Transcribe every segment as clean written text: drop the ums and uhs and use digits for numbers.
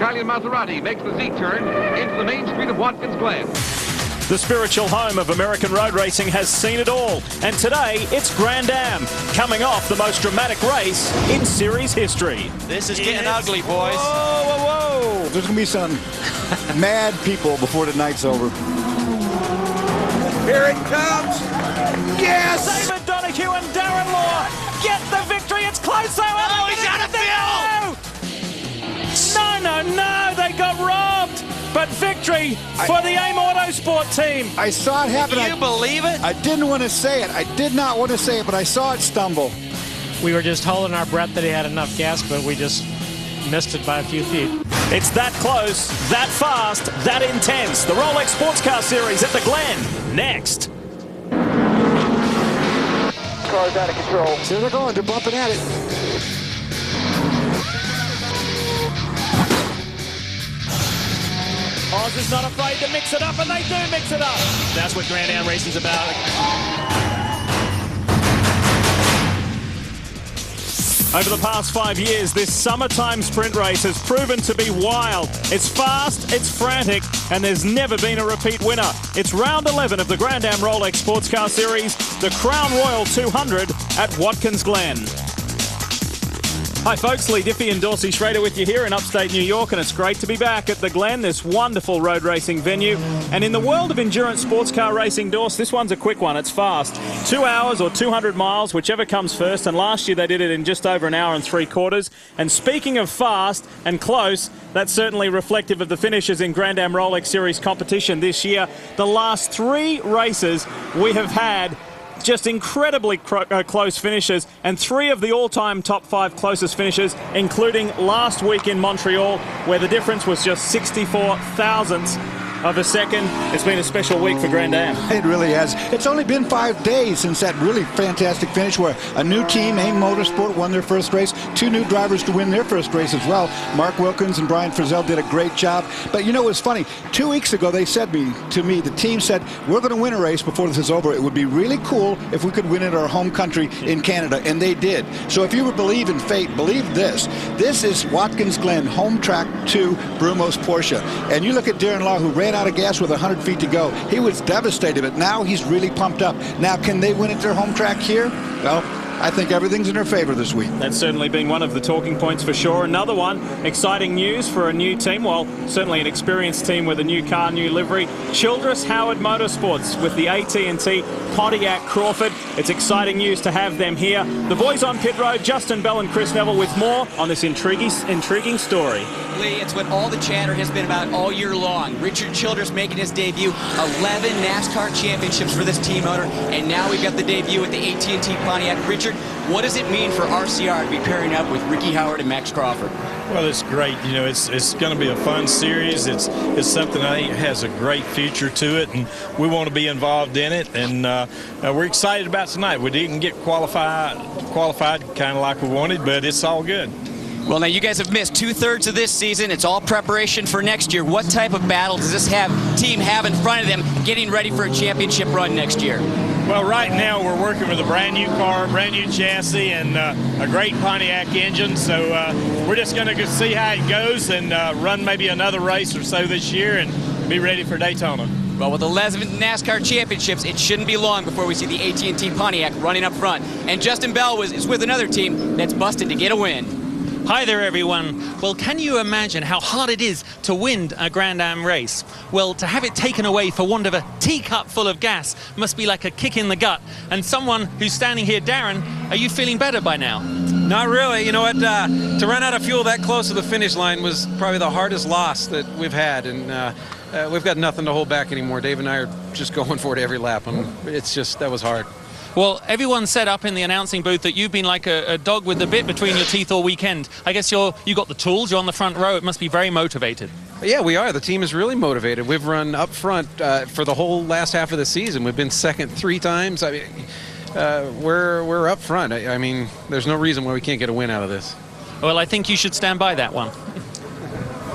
Italian Maserati makes the Z-turn into the main street of Watkins, Glen. The spiritual home of American road racing has seen it all. And today, it's Grand Am, coming off the most dramatic race in series history. This is getting ugly, boys. Whoa, whoa, whoa. There's going to be some mad people before the night's over. Here it comes. Yes! David Donahue and Darren Law get the victory. It's close, though. Oh, he's out of field! No, they got robbed. But victory for the AIM Autosport team. I saw it happen. Can you believe it? I didn't want to say it. I did not want to say it, but I saw it stumble. We were just holding our breath that he had enough gas, but we just missed it by a few feet. It's that close, that fast, that intense. The Rolex Sports Car Series at the Glen. Next. Car's out of control. There they're going. They're bumping at it. Oz is not afraid to mix it up, and they do mix it up. That's what Grand Am racing's about. Over the past 5 years, this summertime sprint race has proven to be wild. It's fast, it's frantic, and there's never been a repeat winner. It's round 11 of the Grand Am Rolex Sports Car Series, the Crown Royal 200 at Watkins Glen. Hi folks, Lee Diffie and Dorsey Schrader with you here in upstate New York, and it's great to be back at the Glen, this wonderful road racing venue. And in the world of endurance sports car racing, Dorse, this one's a quick one. It's fast. 2 hours or 200 miles, whichever comes first, and last year they did it in just over an hour and 3/4. And speaking of fast and close, that's certainly reflective of the finishes in Grand Am Rolex Series competition this year. The last 3 races we have had just incredibly close finishes, and 3 of the all-time top 5 closest finishes, including last week in Montreal, where the difference was just 64 thousandths of a second. It's been a special week for Grand Am. It really has. It's only been 5 days since that really fantastic finish where a new team, AIM Motorsport, won their first race. 2 new drivers to win their first race as well. Mark Wilkins and Brian Frizzell did a great job. But you know what's funny? 2 weeks ago they said to me, the team said, we're going to win a race before this is over. It would be really cool if we could win in our home country in Canada, and they did. So if you believe in fate, believe this. This is Watkins Glen, home track to Brumos Porsche. And you look at Darren Law, who ran out of gas with 100 feet to go. He was devastated, but now he's really pumped up. Now, can they win at their home track here? Well, I think everything's in their favor this week. That's certainly been one of the talking points for sure. Another one, exciting news for a new team. Well, certainly an experienced team with a new car, new livery. Childress Howard Motorsports with the AT&T Pontiac Crawford. It's exciting news to have them here. The boys on pit road, Justin Bell and Chris Neville, with more on this intriguing story. Lee, it's what all the chatter has been about all year long. Richard Childress making his debut, 11 NASCAR championships for this team owner, and now we've got the debut with the AT&T Pontiac. Richard, what does it mean for RCR to be pairing up with Ricky Howard and Max Crawford? Well, it's great. You know, it's going to be a fun series. It's something I think has a great future to it, and we want to be involved in it. And we're excited about tonight. We didn't get qualified kind of like we wanted, but it's all good. Well, now you guys have missed 2/3 of this season. It's all preparation for next year. What type of battle does this team have in front of them getting ready for a championship run next year? Well, right now we're working with a brand new car, brand new chassis, and a great Pontiac engine. So we're just going to see how it goes and run maybe another race or so this year and be ready for Daytona. Well, with 11 NASCAR championships, it shouldn't be long before we see the AT&T Pontiac running up front. And Justin Bell is with another team that's busted to get a win. Hi there, everyone. Well, can you imagine how hard it is to win a Grand Am race? Well, to have it taken away for want of a teacup full of gas must be like a kick in the gut. And someone who's standing here, Darren, are you feeling better by now? Not really. You know what? To run out of fuel that close to the finish line was probably the hardest loss that we've had. And we've got nothing to hold back anymore. Dave and I are just going for it every lap. That was hard. Well, everyone said up in the announcing booth that you've been like a dog with the bit between your teeth all weekend. I guess you got the tools, you're on the front row. It must be very motivated. Yeah, we are. The team is really motivated. We've run up front for the whole last half of the season. We've been second 3 times. I mean, we're up front. I mean, there's no reason why we can't get a win out of this. Well, I think you should stand by that one.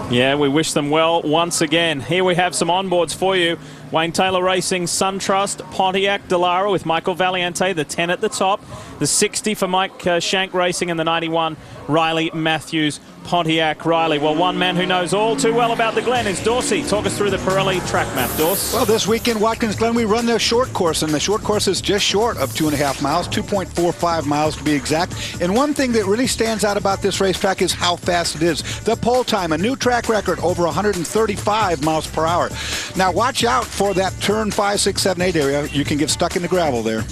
Yeah, we wish them well once again. Here we have some onboards for you. Wayne Taylor Racing, SunTrust, Pontiac, Dallara with Michael Valiente, the 10 at the top. The 60 for Mike Shank Racing, and the 91, Riley Matthews, Pontiac Riley. Well, one man who knows all too well about the Glen is Dorsey. Talk us through the Pirelli track map, Dorse. Well, this weekend, Watkins Glen, we run their short course, and the short course is just short of 2.5 miles, 2.45 miles to be exact. And one thing that really stands out about this racetrack is how fast it is. The pole time, a new track record, over 135 miles per hour. Now, watch out for that turn 5, 6, 7, 8 area. You can get stuck in the gravel there.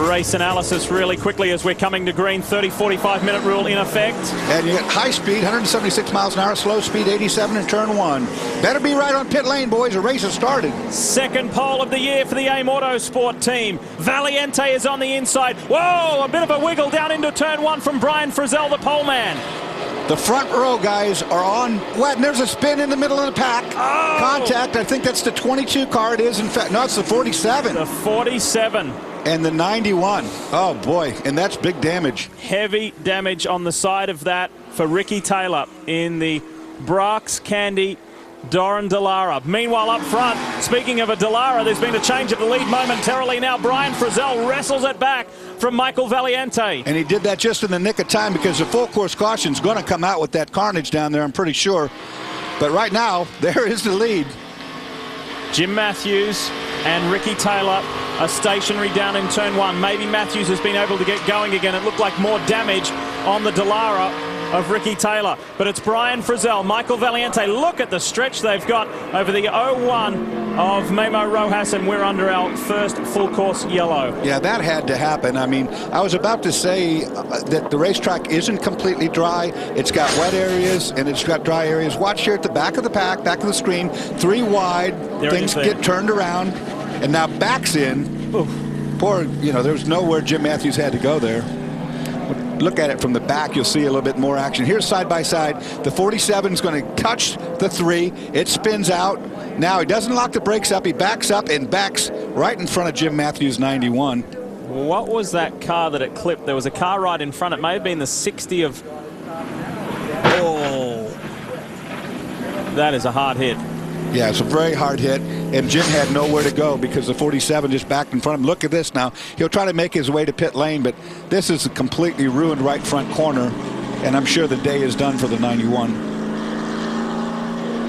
Race analysis really quickly as we're coming to green. 30-45 minute rule in effect. And you get high speed, 176 miles an hour, slow speed, 87 in turn 1. Better be right on pit lane, boys. The race has started. Second pole of the year for the AIM Autosport team. Valiente is on the inside. Whoa, a bit of a wiggle down into turn 1 from Brian Frizzell, the pole man. The front row guys are on wet, and there's a spin in the middle of the pack. Oh. Contact, I think that's the 22 car. It is, in fact, no, it's the 47. The 47. And the 91. Oh, boy, and that's big damage. Heavy damage on the side of that for Ricky Taylor in the Brax Candy Doran Dallara. Meanwhile, up front, speaking of a Dallara, there's been a change of the lead momentarily now. Brian Frizzell wrestles it back from Michael Valiente. And he did that just in the nick of time because the full course caution's going to come out with that carnage down there, I'm pretty sure. But right now, there is the lead. Jim Matthews and Ricky Taylor are stationary down in turn 1. Maybe Matthews has been able to get going again. It looked like more damage on the Dallara of Ricky Taylor. But it's Brian Frizzell, Michael Valiente. Look at the stretch they've got over the 01 of Memo Rojas, and we're under our first full course yellow. Yeah, that had to happen. I mean, I was about to say that the racetrack isn't completely dry. It's got wet areas and it's got dry areas. Watch here at the back of the pack, back of the screen, 3 wide. Things get turned around, and now backs in. Oof. Poor, there's nowhere Jim Matthews had to go there. Look at it from the back, you'll see a little bit more action. Here's side by side. The 47 is going to touch the 3. It spins out. Now he doesn't lock the brakes up. He backs up and backs right in front of Jim Matthews' 91. What was that car that it clipped? There was a car right in front. It may have been the 60 of... Oh. That is a hard hit. Yeah, it's a very hard hit, and Jim had nowhere to go because the 47 just backed in front of him. Look at this now. He'll try to make his way to pit lane, but this is a completely ruined right front corner, and I'm sure the day is done for the 91.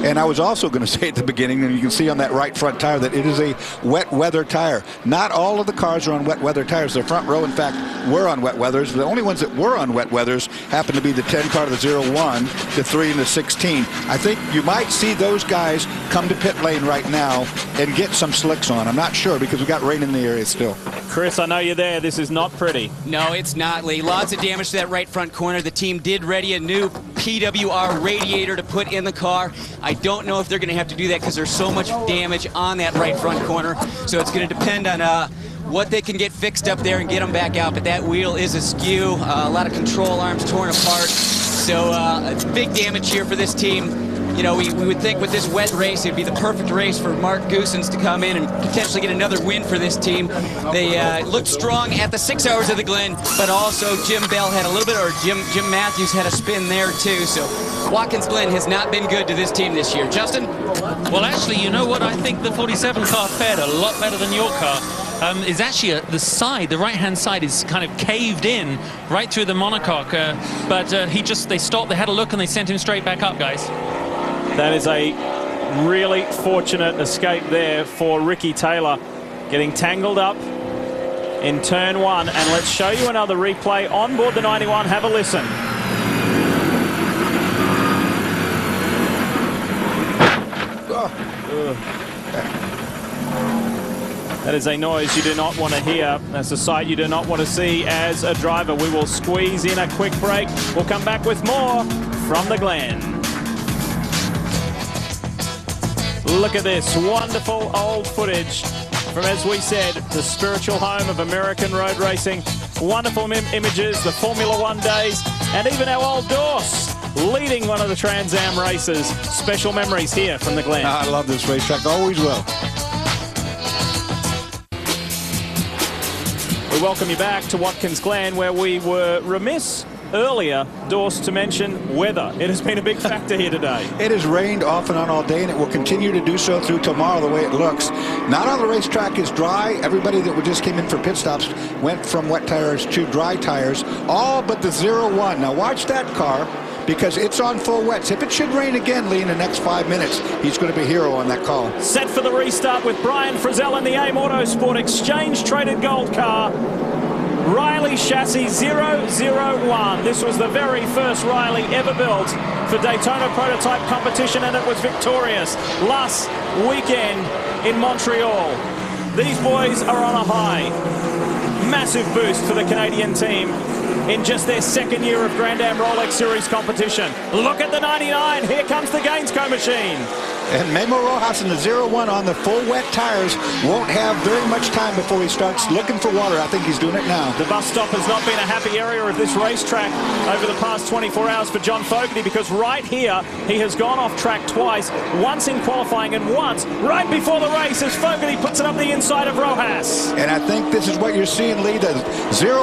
And I was also going to say at the beginning, and you can see on that right front tire, that it is a wet weather tire. Not all of the cars are on wet weather tires. The front row, in fact, were on wet weathers. The only ones that were on wet weathers happened to be the 10 car, the 01, the 3, and the 16. I think you might see those guys come to pit lane right now and get some slicks on. I'm not sure because we got rain in the area still. Chris, I know you're there. This is not pretty. No, it's not, Lee. Lots of damage to that right front corner. The team did ready a new PWR radiator to put in the car. I don't know if they're going to have to do that because there's so much damage on that right front corner. So it's going to depend on what they can get fixed up there and get them back out. But that wheel is askew. A lot of control arms torn apart. So it's big damage here for this team. We would think with this wet race, it'd be the perfect race for Mark Goosens to come in and potentially get another win for this team. They looked strong at the 6 hours of the Glen, but also Jim Bell had a little bit, or Jim Matthews had a spin there too. So Watkins Glen has not been good to this team this year. Justin? Well, actually, you know what? I think the 47 car fared a lot better than your car. Is actually the side, the right-hand side is kind of caved in right through the monocoque. But they stopped, they had a look, and they sent him straight back up, guys. That is a really fortunate escape there for Ricky Taylor, getting tangled up in turn 1. And let's show you another replay on board the 91. Have a listen. That is a noise you do not want to hear. That's a sight you do not want to see as a driver. We will squeeze in a quick break. We'll come back with more from the Glen. Look at this wonderful old footage from, as we said, the spiritual home of American road racing. Wonderful images, the Formula One days, and even our old Dorse leading one of the Trans Am races. Special memories here from the Glen. I love this racetrack, always will. We welcome you back to Watkins Glen, where we were remiss earlier, Dorse, to mention weather. It has been a big factor here today. It has rained off and on all day, and it will continue to do so through tomorrow the way it looks. Not all the racetrack is dry. Everybody that just came in for pit stops went from wet tires to dry tires, all but the 01. Now watch that car, because it's on full wets. If it should rain again, Lee, in the next 5 minutes, he's going to be a hero on that call. Set for the restart with Brian Frizzell in the AIM Autosport exchange-traded gold car. Riley chassis 001. This was the very first Riley ever built for Daytona prototype competition, and it was victorious last weekend in Montreal. These boys are on a high. Massive boost for the Canadian team in just their second year of Grand Am Rolex Series competition. Look at the 99. Here comes the Gainsco machine. And Memo Rojas in the 01 on the full wet tires won't have very much time before he starts looking for water. I think he's doing it now. The bus stop has not been a happy area of this racetrack over the past 24 hours for John Fogarty, because right here he has gone off track twice, once in qualifying and once right before the race as Fogarty puts it up the inside of Rojas. And I think this is what you're seeing, Lee. The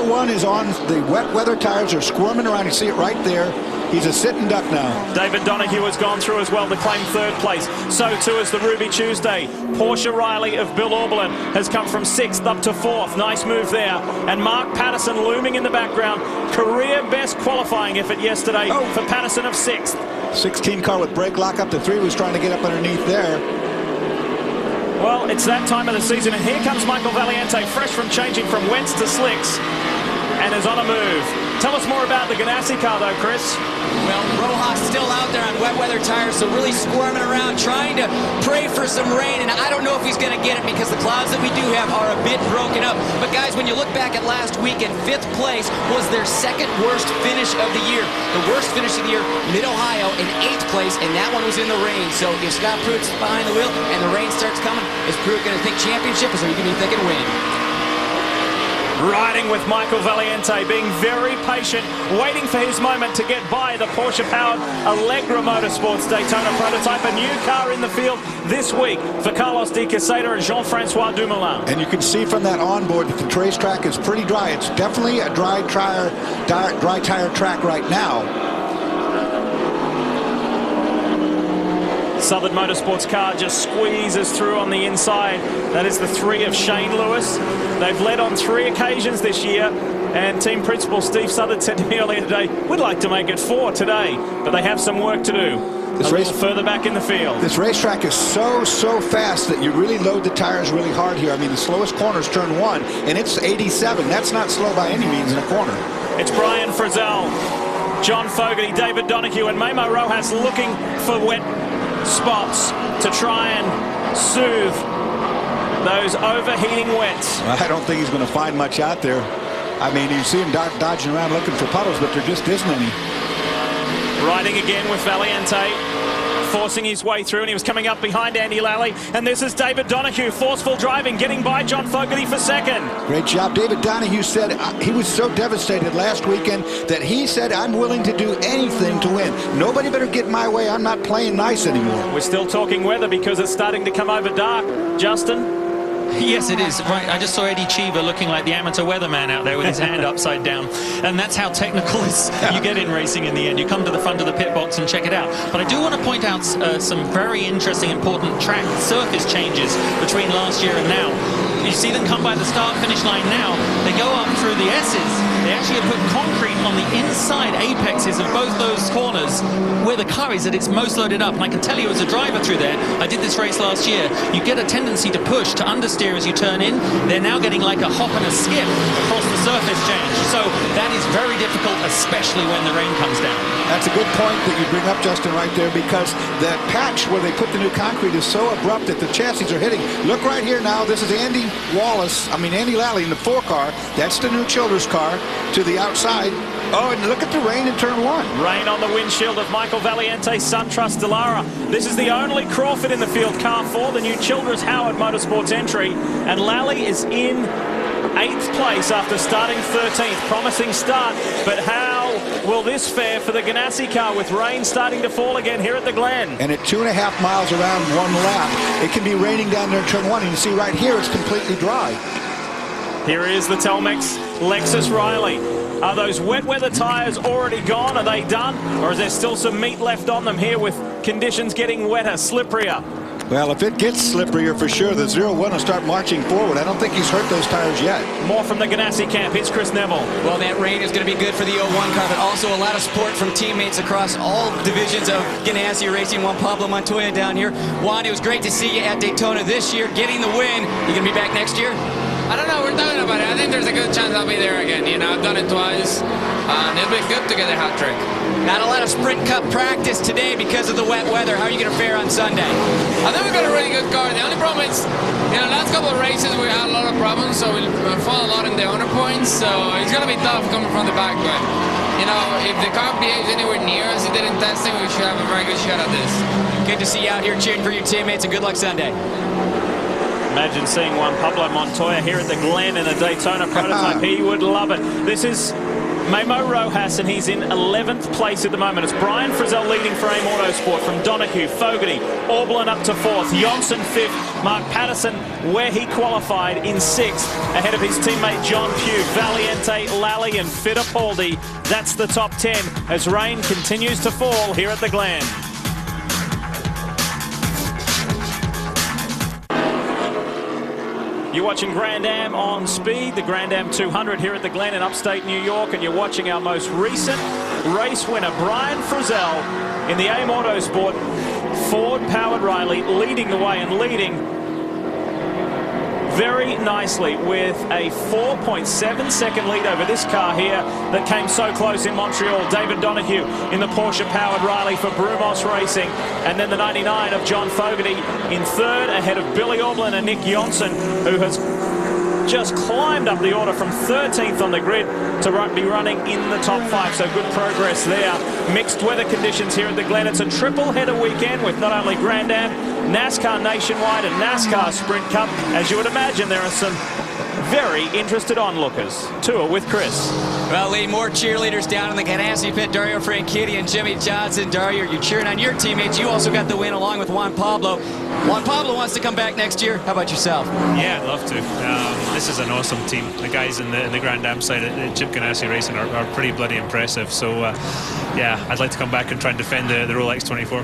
01 is on the wet weather tires. Are squirming around. You see it right there. He's a sitting duck now. David Donahue has gone through as well to claim third place. So too is the Ruby Tuesday. Porsche Riley of Bill Auberlin has come from 6th up to 4th. Nice move there. And Mark Patterson looming in the background. Career best qualifying effort yesterday for Patterson of 6th. 16 car with brake lock up to 3 was trying to get up underneath there. Well, it's that time of the season, and here comes Michael Valiente, fresh from changing from wets to slicks, and is on a move. Tell us more about the Ganassi car, though, Chris. Well, Rojas still out there on wet weather tires, so really squirming around, trying to pray for some rain, and I don't know if he's going to get it because the clouds that we do have are a bit broken up. But guys, when you look back at last weekend, 5th place was their second worst finish of the year. The worst finish of the year, Mid-Ohio, in 8th place, and that one was in the rain. So if Scott Pruitt's behind the wheel and the rain starts coming, is Pruitt going to think championship, or is he going to be thinking win? Riding with Michael Valiente, being very patient, waiting for his moment to get by the Porsche-powered Allegra Motorsports Daytona prototype. A new car in the field this week for Carlos de Quesada and Jean-Francois Dumoulin. And you can see from that onboard that the racetrack is pretty dry. It's definitely a dry tire track right now. Southern Motorsports car just squeezes through on the inside. That is the 3 of Shane Lewis. They've led on 3 occasions this year, and team principal Steve Southern said to me earlier today, we'd like to make it 4 today, but they have some work to do. A little further back in the field. This racetrack is so fast that you really load the tires really hard here. I mean, the slowest corner is turn 1, and it's 87. That's not slow by any means in a corner. It's Brian Frizzell, John Fogarty, David Donahue, and Memo Rojas looking for wet spots to try and soothe those overheating wets. I don't think he's going to find much out there. I mean, you see him dodging around looking for puddles, but there just isn't any. Riding again with Valiente, forcing his way through, and he was coming up behind Andy Lally, and this is David Donahue, forceful driving, getting by John Fogarty for second. Great job. David Donahue said he was so devastated last weekend that he said, I'm willing to do anything to win. Nobody better get in my way. I'm not playing nice anymore. We're still talking weather because it's starting to come over dark. Justin? Yes, it is. Right, I just saw Eddie Cheever looking like the amateur weatherman out there with his hand upside down. And that's how technical you get in racing in the end. You come to the front of the pit box and check it out. But I do want to point out some very interesting, important track surface changes between last year and now. You see them come by the start-finish line now. They go up through the S's. They actually have put concrete on the inside apexes of both those corners where the car is at its most loaded up. And I can tell you as a driver through there, I did this race last year, you get a tendency to push, to understeer as you turn in. They're now getting like a hop and a skip across the surface change. So that is very difficult, especially when the rain comes down. That's a good point that you bring up, Justin, right there, because that patch where they put the new concrete is so abrupt that the chassis are hitting. Look right here now. This is Andy Lally in the 4 car. That's the new Childers car to the outside. Oh, and look at the rain in turn 1. Rain on the windshield of Michael Valiente, SunTrust Delara. This is the only Crawford in the field, car 4, the new Childers Howard Motorsports entry. And Lally is in 8th place after starting 13th. Promising start, but how will this fare for the Ganassi car with rain starting to fall again here at the Glen? And at 2.5 miles around 1 lap, it can be raining down there in turn 1. And you see right here, it's completely dry. Here is the Telmex Lexus Riley. Are those wet weather tyres already gone? Are they done? Or is there still some meat left on them here with conditions getting wetter, slipperier? Well, if it gets slipperier for sure, the 0-1 will start marching forward. I don't think he's hurt those tires yet. More from the Ganassi camp. Here's Chris Neville. Well, that rain is going to be good for the 01 car, but also a lot of support from teammates across all divisions of Ganassi Racing. Juan Pablo Montoya down here. Juan, it was great to see you at Daytona this year, getting the win. You going to be back next year? I don't know. We're talking about it. I think there's a good chance I'll be there again. You know, I've done it twice, and it'll be good to get a hat trick. Not a lot of Sprint Cup practice today because of the wet weather. How are you going to fare on Sunday? I think we've got a really good car. The only problem is, you know, last couple of races we had a lot of problems, so we'll fall a lot in the owner points. So it's going to be tough coming from the back, but you know, if the car behaves anywhere near as it did in testing, we should have a very good shot at this. Good to see you out here cheering for your teammates, and good luck Sunday. Imagine seeing Juan Pablo Montoya here at the Glen in a Daytona prototype. He would love it. This is Memo Rojas, and he's in 11th place at the moment. It's Brian Frizzell leading for AIM Autosport from Donahue, Fogarty, Orblin up to 4th, Johnson 5th, Mark Patterson, where he qualified, in 6th, ahead of his teammate John Pugh, Valiente, Lally and Fittipaldi. That's the top 10 as rain continues to fall here at the Glen. You're watching Grand Am on Speed, the Grand Am 200 here at the Glen in upstate New York, and you're watching our most recent race winner, Brian Frizzell, in the AIM Autosport Ford-powered Riley, leading the way and leading very nicely with a 4.7-second lead over this car here that came so close in Montreal. David Donahue in the Porsche-powered Riley for Brumos Racing, and then the 99 of John Fogarty in 3rd, ahead of Billy Orblin and Nick Johnson, who has just climbed up the order from 13th on the grid to be running in the top 5. So good progress there. Mixed weather conditions here at the Glen. It's a triple header weekend with not only Grand Am, NASCAR Nationwide and NASCAR Sprint Cup. As you would imagine, there are some very interested onlookers. Tour with Chris. Well, Lee, more cheerleaders down in the Ganassi pit. Dario Franchitti and Jimmy Johnson. Dario, you're cheering on your teammates. You also got the win along with Juan Pablo. Juan Pablo wants to come back next year. How about yourself? Yeah, I'd love to. This is an awesome team. The guys in the Grand Am side at Chip Ganassi Racing are pretty bloody impressive. So, yeah, I'd like to come back and try and defend the Rolex 24.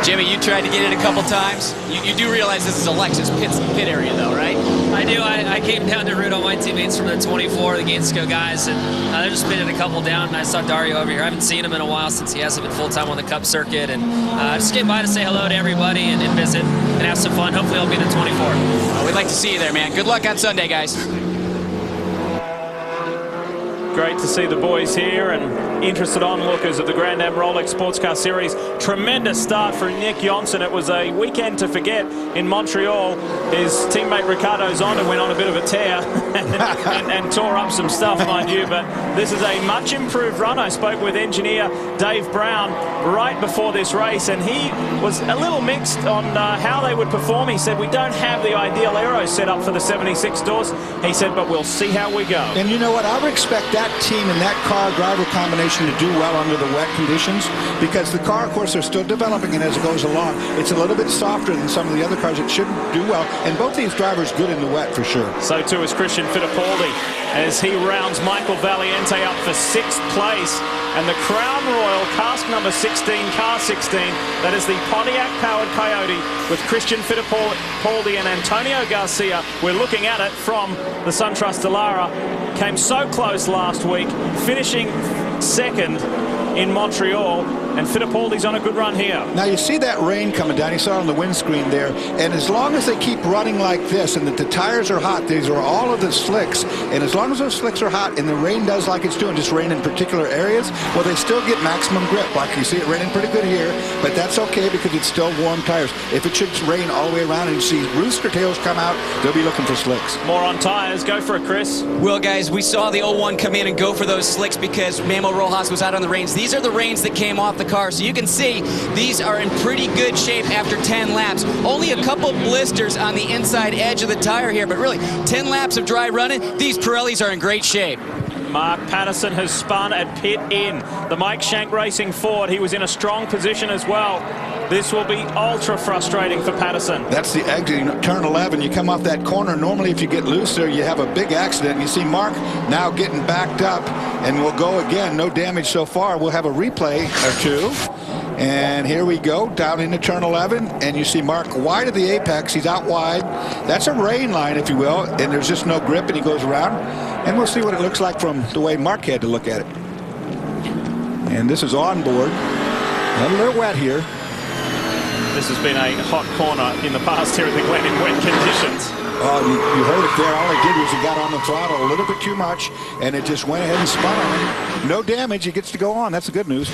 Jimmy, you tried to get it a couple times. You do realize this is Alexis pit area, though, right? I do. I came down to root all my teammates from the 24, the Gainesville guys, and they're just pitted a couple down, and I saw Dario over here. I haven't seen him in a while since he hasn't been full-time on the Cup circuit, and I just came by to say hello to everybody and visit and have some fun. Hopefully I'll be in the 24. Well, we'd like to see you there, man. Good luck on Sunday, guys. Great to see the boys here and interested onlookers of the Grand Am Rolex Sports Car Series. Tremendous start for Nick Johnson. It was a weekend to forget in Montreal. His teammate Ricardo Zonda went on a bit of a tear and tore up some stuff, mind you. But this is a much improved run. I spoke with engineer Dave Brown right before this race, and he was a little mixed on how they would perform. He said, we don't have the ideal aero set up for the 76 doors. He said, but we'll see how we go. And you know what? I would expect that team and that car driver combination to do well under the wet conditions, because the car, of course, they're still developing it as it goes along. It's a little bit softer than some of the other cars. It should do well, and both these drivers good in the wet for sure. So too is Christian Fittipaldi as he rounds Michael Valiente up for 6th place. And the Crown Royal cask number 16, car 16, that is the Pontiac-powered Coyote with Christian Fittipaldi and Antonio Garcia. We're looking at it from the SunTrust Dallara. Came so close last week, finishing 2nd in Montreal, and Fittipaldi's on a good run here. Now you see that rain coming down. You saw it on the windscreen there, and as long as they keep running like this and that the tires are hot, these are all of the slicks, and as long as those slicks are hot and the rain does like it's doing, just rain in particular areas, well, they still get maximum grip. Like you see it raining pretty good here, but that's okay because it's still warm tires. If it should rain all the way around and you see rooster tails come out, they'll be looking for slicks. More on tires. Go for it, Chris. Well, guys, we saw the 01 come in and go for those slicks because Memo Rojas was out on the reins. These are the reins that came off the car, so you can see these are in pretty good shape after 10 laps. Only a couple blisters on the inside edge of the tire here, but really 10 laps of dry running, these Pirellis are in great shape. Mark Patterson has spun at pit in. The Mike Shank Racing Ford, he was in a strong position as well. This will be ultra frustrating for Patterson. That's the exit, turn 11. You come off that corner. Normally, if you get loose there, you have a big accident. You see Mark now getting backed up, and we'll go again. No damage so far. We'll have a replay or two. And here we go, down into turn 11, and you see Mark wide of the apex. He's out wide. That's a rain line, if you will, and there's just no grip, and he goes around. And we'll see what it looks like from the way Mark had to look at it. And this is on board. A little wet here. This has been a hot corner in the past here at the Glen in wet conditions. Oh, you heard it there. All it did was he got on the throttle a little bit too much, and it just went ahead and spun on him. No damage. He gets to go on. That's the good news.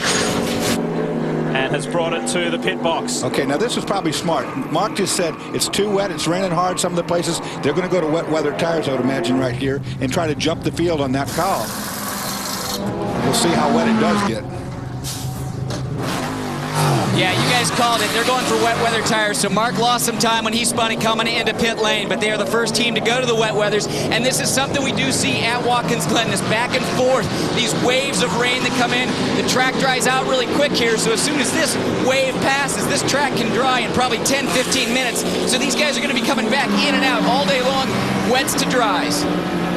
And has brought it to the pit box. Okay, now this was probably smart. Mark just said it's too wet, it's raining hard. Some of the places, they're going to go to wet weather tires, I would imagine, right here, and try to jump the field on that call. We'll see how wet it does get. Yeah, you guys called it. They're going for wet weather tires. So Mark lost some time when he spun it coming into pit lane, but they are the first team to go to the wet weathers. And this is something we do see at Watkins Glen, this back and forth, these waves of rain that come in. The track dries out really quick here, so as soon as this wave passes, this track can dry in probably 10, 15 minutes. So these guys are going to be coming back in and out all day long, wets to dries.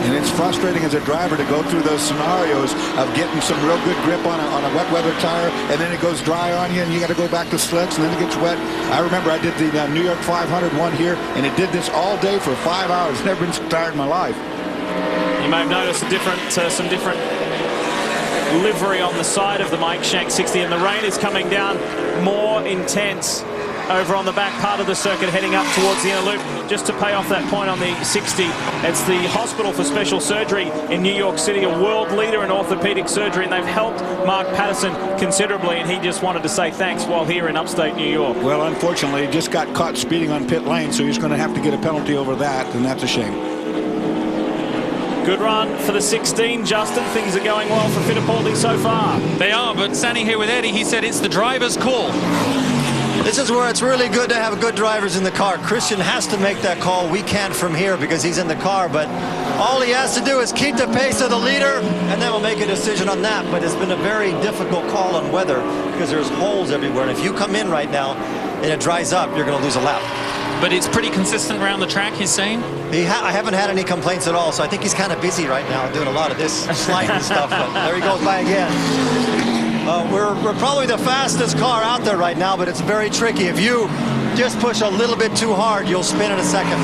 And it's frustrating as a driver to go through those scenarios of getting some real good grip on a wet weather tire, and then it goes dry on you, and you got to go back to slicks, and then it gets wet. I remember I did the New York 500 one here, and it did this all day for 5 hours. Never been so tired in my life. You may have noticed some different livery on the side of the Mike Shank 60, and the rain is coming down more intense over on the back part of the circuit, heading up towards the inner loop. Just to pay off that point on the 60, it's the Hospital for Special Surgery in New York City, a world leader in orthopedic surgery, and they've helped Mark Patterson considerably, and he just wanted to say thanks while here in upstate New York. Well, unfortunately, he just got caught speeding on pit lane, so he's going to have to get a penalty over that, and that's a shame. Good run for the 16, Justin. Things are going well for Fittipaldi so far. They are, but standing here with Eddie, he said it's the driver's call. This is where it's really good to have good drivers in the car. Christian has to make that call. We can't from here because he's in the car, but all he has to do is keep the pace of the leader, and then we'll make a decision on that. But it's been a very difficult call on weather because there's holes everywhere, and if you come in right now and it dries up, you're going to lose a lap. But it's pretty consistent around the track, he's saying? I haven't had any complaints at all, so I think he's kind of busy right now doing a lot of this sliding stuff, but there he goes by again. We're probably the fastest car out there right now, but it's very tricky. If you just push a little bit too hard, you'll spin in a second.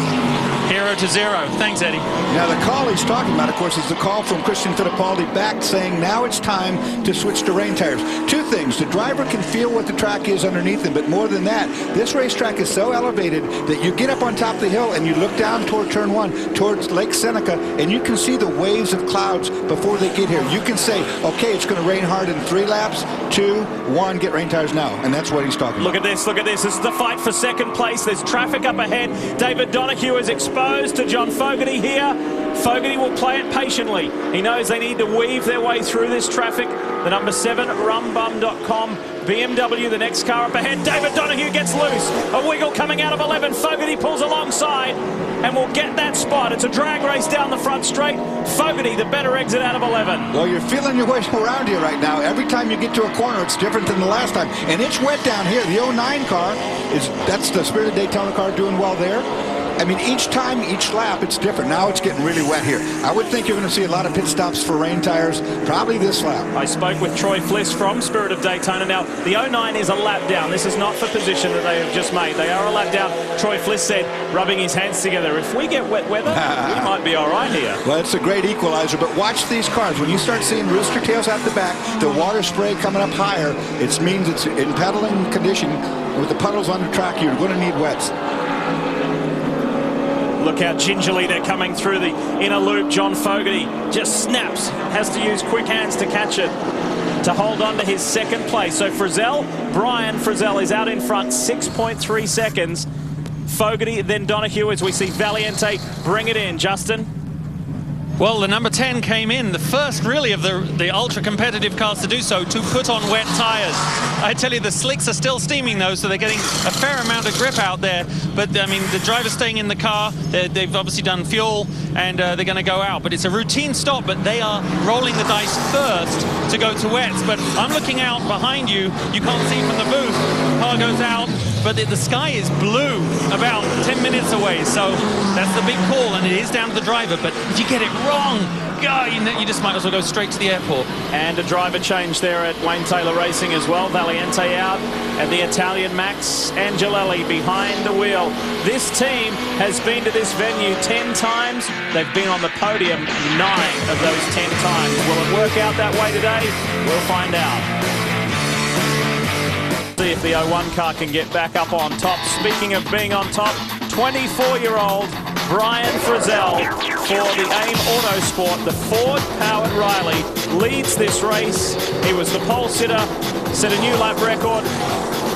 0 to 0. Thanks, Eddie. Now, the call he's talking about, of course, is the call from Christian Fittipaldi back saying now it's time to switch to rain tires. Two things. The driver can feel what the track is underneath him, but more than that, this racetrack is so elevated that you get up on top of the hill and you look down toward turn 1, towards Lake Seneca, and you can see the waves of clouds before they get here. You can say, okay, it's going to rain hard in 3 laps, 2, 1, get rain tires now. And that's what he's talking about. Look at this, look at this. This is the fight for second place. There's traffic up ahead. David Donahue is exposed to John Fogarty here. Fogarty will play it patiently. He knows they need to weave their way through this traffic. The number 7, rumbum.com. BMW, the next car up ahead. David Donahue gets loose. A wiggle coming out of 11. Fogarty pulls alongside and will get that spot. It's a drag race down the front straight. Fogarty, the better exit out of 11. Well, you're feeling your way around here right now. Every time you get to a corner, it's different than the last time. And it's wet down here. The 09 car, that's the Spirit of Daytona car doing well there. I mean, each time, each lap, it's different. Now it's getting really wet here. I would think you're going to see a lot of pit stops for rain tires, probably this lap. I spoke with Troy Fliss from Spirit of Daytona. Now, the 09 is a lap down. This is not for position that they have just made. They are a lap down. Troy Fliss said, rubbing his hands together, if we get wet weather, we might be all right here. Well, it's a great equalizer, but watch these cars. When you start seeing rooster tails out the back, the water spray coming up higher, it means it's in pedaling condition. With the puddles on the track, you're going to need wets. Look how gingerly they're coming through the inner loop. John Fogarty just snaps, has to use quick hands to catch it, to hold on to his second place. So Brian Frizzell is out in front, 6.3 seconds. Fogarty, then Donahue, as we see Valiente bring it in. Justin? Well, the number 10 came in, the first really of the ultra-competitive cars to do so, to put on wet tires. I tell you, the slicks are still steaming though, so they're getting a fair amount of grip out there. But I mean, the driver's staying in the car. They've obviously done fuel, and they're going to go out. But it's a routine stop, but they are rolling the dice first to go to wets. But I'm looking out behind you. You can't see from the booth. Car goes out, but the sky is blue about 10 minutes away. So that's the big call, and it is down to the driver. But if you get it wrong, God, you just might as well go straight to the airport. And a driver change there at Wayne Taylor Racing as well. Valiente out, and the Italian Max Angelelli behind the wheel. This team has been to this venue 10 times. They've been on the podium 9 of those 10 times. Will it work out that way today? We'll find out. See if the 01 car can get back up on top. Speaking of being on top, 24-year-old Brian Frizzell for the AIM Autosport. The Ford-powered Riley leads this race. He was the pole sitter, set a new lap record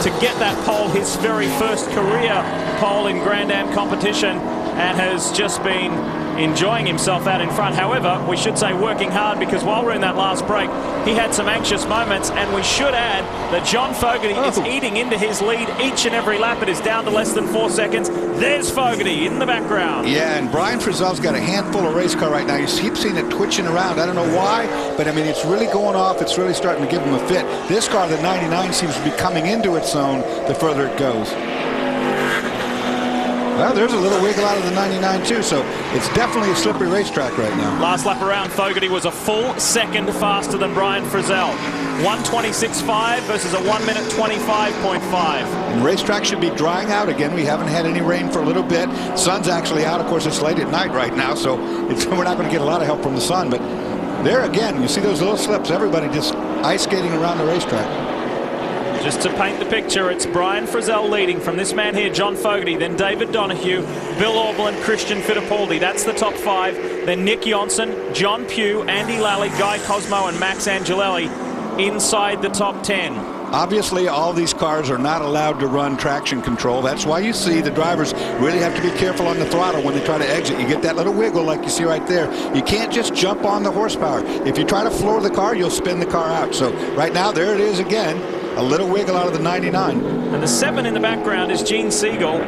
to get that pole, his very first career pole in Grand Am competition, and has just been enjoying himself out in front. However, we should say working hard, because while we're in that last break, he had some anxious moments, and we should add that John Fogarty is eating into his lead each and every lap. It is down to less than 4 seconds. There's Fogarty in the background. Yeah, and Brian Frizzell's got a handful of race car right now. You keep seeing it twitching around. I don't know why, but I mean, it's really going off. It's really starting to give him a fit. This car, the 99, seems to be coming into its own the further it goes. Well, there's a little wiggle out of the 99 too, so it's definitely a slippery racetrack right now. Last lap around, Fogarty was a full second faster than Brian Frizzell. 1:26.5 versus a 1 minute 25.5. And racetrack should be drying out again. We haven't had any rain for a little bit. Sun's actually out. Of course, it's late at night right now, so we're not going to get a lot of help from the sun. But there again, you see those little slips. Everybody just ice skating around the racetrack. Just to paint the picture, it's Brian Frizzell leading from this man here, John Fogarty, then David Donahue, Bill Auberlen, Christian Fittipaldi. That's the top 5. Then Nick Johnson, John Pugh, Andy Lally, Guy Cosmo, and Max Angelelli inside the top 10. Obviously, all these cars are not allowed to run traction control. That's why you see the drivers really have to be careful on the throttle when they try to exit. You get that little wiggle like you see right there. You can't just jump on the horsepower. If you try to floor the car, you'll spin the car out. So right now, there it is again. A little wiggle out of the 99. And the 7 in the background is Gene Siegel,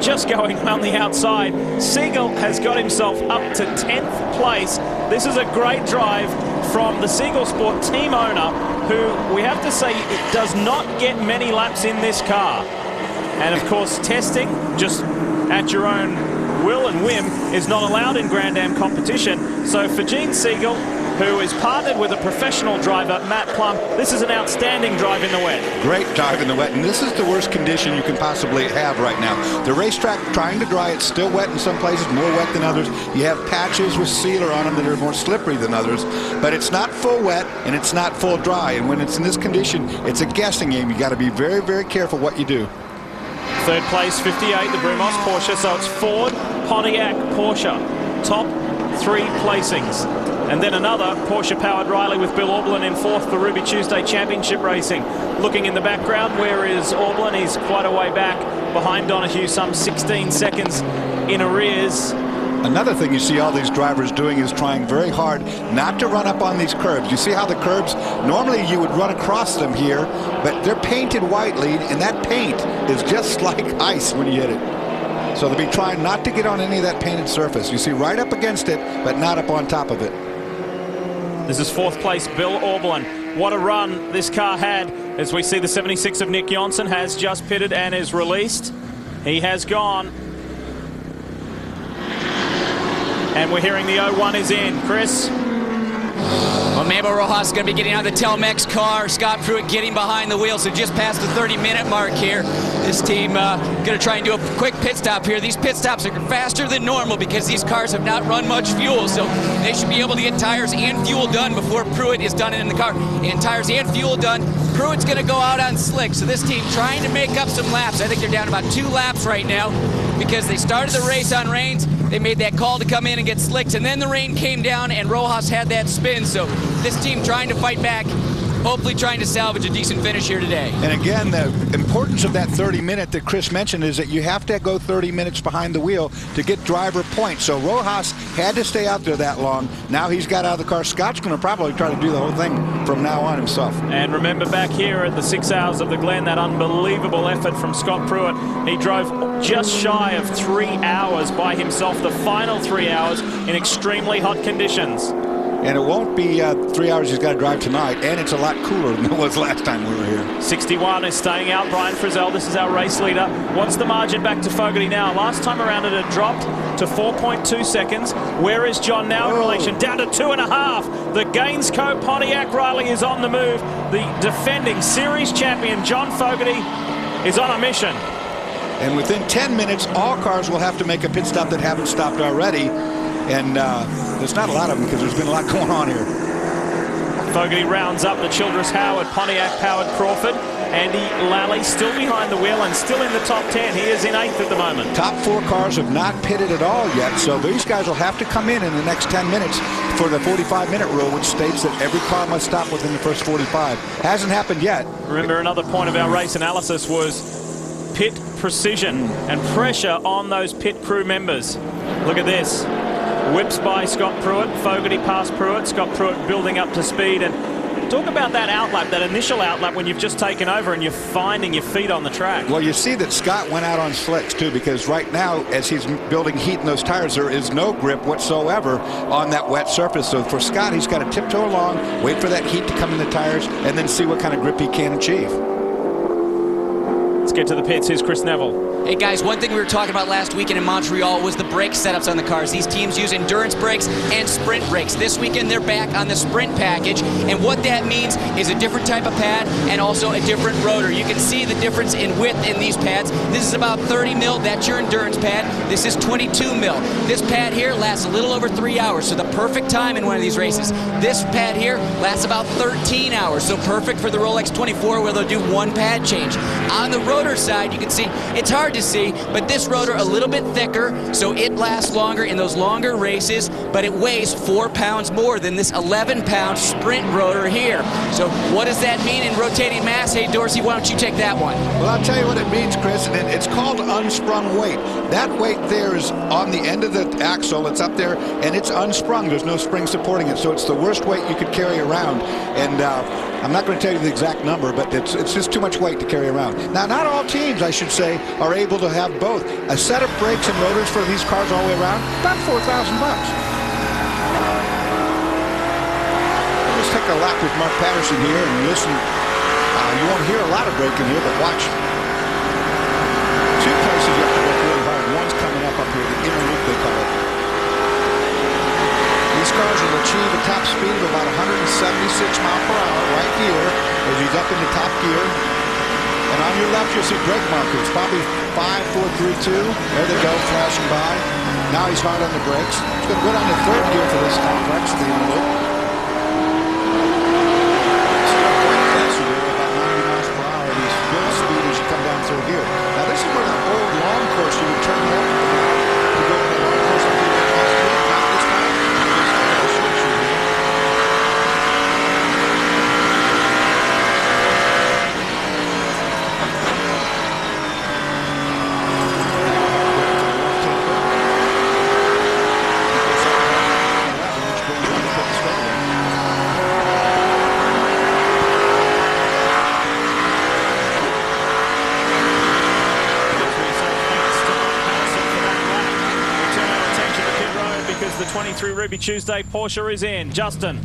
just going on the outside. Siegel has got himself up to 10th place. This is a great drive from the Siegel Sport team owner, who we have to say does not get many laps in this car. And of course, testing just at your own will and whim is not allowed in Grand Am competition. So for Gene Siegel, who is partnered with a professional driver, Matt Plum, this is an outstanding drive in the wet. Great drive in the wet, and this is the worst condition you can possibly have right now. The racetrack trying to dry, it's still wet in some places, more wet than others. You have patches with sealer on them that are more slippery than others, but it's not full wet and it's not full dry, and when it's in this condition, it's a guessing game. You got to be very, very careful what you do. Third place, 58, the Brumos Porsche, so it's Ford, Pontiac, Porsche. Top 3 placings. And then another Porsche-powered Riley with Bill Auberlen in 4th for Ruby Tuesday Championship Racing. Looking in the background, where is Auberlen? He's quite a way back behind Donahue, some 16 seconds in arrears. Another thing you see all these drivers doing is trying very hard not to run up on these curbs. You see how the curbs, normally you would run across them here, but they're painted whitely, and that paint is just like ice when you hit it. So they'll be trying not to get on any of that painted surface. You see right up against it, but not up on top of it. This is 4th place, Bill Auberlen. What a run this car had, as we see the 76 of Nick Johnson has just pitted and is released. He has gone. And we're hearing the 01 is in. Chris? Well, Mabel Rojas is going to be getting out of the Telmex car. Scott Pruitt getting behind the wheel, so just past the 30-minute mark here. This team going to try and do a quick pit stop here. These pit stops are faster than normal because these cars have not run much fuel, so they should be able to get tires and fuel done before Pruitt is done in the car. And tires and fuel done, Pruitt's going to go out on slick. So this team trying to make up some laps. I think they're down about 2 laps right now because they started the race on rains. They made that call to come in and get slicks, and then the rain came down and Rojas had that spin. So this team trying to fight back. hopefully trying to salvage a decent finish here today. And again, the importance of that 30-minute that Chris mentioned is that you have to go 30 minutes behind the wheel to get driver points. So Rojas had to stay out there that long. Now he's got out of the car. Scott's going to probably try to do the whole thing from now on himself. And remember back here at the 6 hours of the Glen, that unbelievable effort from Scott Pruitt. He drove just shy of 3 hours by himself, the final 3 hours in extremely hot conditions. And it won't be 3 hours he's got to drive tonight, and it's a lot cooler than it was last time we were here. 61 is staying out. Brian Frizzell, this is our race leader. What's the margin back to Fogarty now? Last time around it had dropped to 4.2 seconds. Where is John now in relation? Down to 2.5. The Gainesco Pontiac Riley is on the move. The defending series champion John Fogarty is on a mission. And within 10 minutes, all cars will have to make a pit stop that haven't stopped already. And there's not a lot of them because there's been a lot going on here. Fogarty rounds up the Childress Howard Pontiac-powered Crawford. Andy Lally still behind the wheel and still in the top 10. He is in 8th at the moment. Top 4 cars have not pitted at all yet, so these guys will have to come in the next 10 minutes for the 45-minute rule, which states that every car must stop within the first 45. Hasn't happened yet. Remember, another point of our race analysis was pit precision and pressure on those pit crew members. Look at this. Whips by Scott Pruitt, Fogarty past Pruitt, Scott Pruitt building up to speed. And talk about that outlap, that initial outlap when you've just taken over and you're finding your feet on the track. Well, you see that Scott went out on slicks too, because right now, as he's building heat in those tires, there is no grip whatsoever on that wet surface. So for Scott, he's got to tiptoe along, wait for that heat to come in the tires, and then see what kind of grip he can achieve. Let's get to the pits. Here's Chris Neville. Hey guys, one thing we were talking about last weekend in Montreal was the brake setups on the cars. These teams use endurance brakes and sprint brakes. This weekend they're back on the sprint package, and what that means is a different type of pad and also a different rotor. You can see the difference in width in these pads. This is about 30 mil, that's your endurance pad. This is 22 mil. This pad here lasts a little over 3 hours, so the perfect time in one of these races. This pad here lasts about 13 hours, so perfect for the Rolex 24 where they'll do one pad change. On the rotor side, you can see it's hard to see, but this rotor a little bit thicker, so it lasts longer in those longer races, but it weighs 4 pounds more than this 11-pound sprint rotor here. So what does that mean in rotating mass? Hey, Dorsey, why don't you take that one? Well, I'll tell you what it means, Chris, and it's called unsprung weight. That weight there is on the end of the axle. It's up there, and it's unsprung. There's no spring supporting it, so it's the worst weight you could carry around. And I'm not going to tell you the exact number, but it's just too much weight to carry around. Now, not all teams, I should say, are able to have both. A set of brakes and rotors for these cars all the way around, about $4,000. Let's take a lap with Mark Patterson here and listen. You won't hear a lot of braking here, but watch. 2 places you have to work really hard. One's coming up here, the inner loop they call it. These cars will achieve a top speed of about 176 miles per hour right here as he's up into top gear. And on your left, you'll see brake markers, probably 5, 4, 3, 2. There they go, flashing by. Now he's hard on the brakes. He's going to go down to 3rd gear for this complex, the inner loop. Still quite fast here, about 90 miles per hour, and he's good speed as you come down 3rd gear. Now, this is where the old long course you would turn left to go to the long course up to the last gear. Not this time. The 23 Ruby Tuesday Porsche is in. Justin.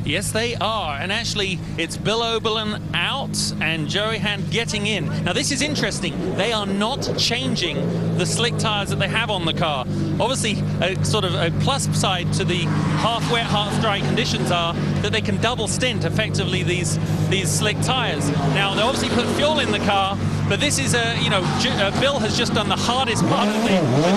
Yes, they are. And actually, it's Bill Oberlin out and Joey Hand getting in. Now, this is interesting. They are not changing the slick tires that they have on the car. Obviously, a sort of a plus side to the half wet, half dry conditions are that they can double stint effectively these slick tires. Now, they obviously put fuel in the car, but this is Bill has just done the hardest part of the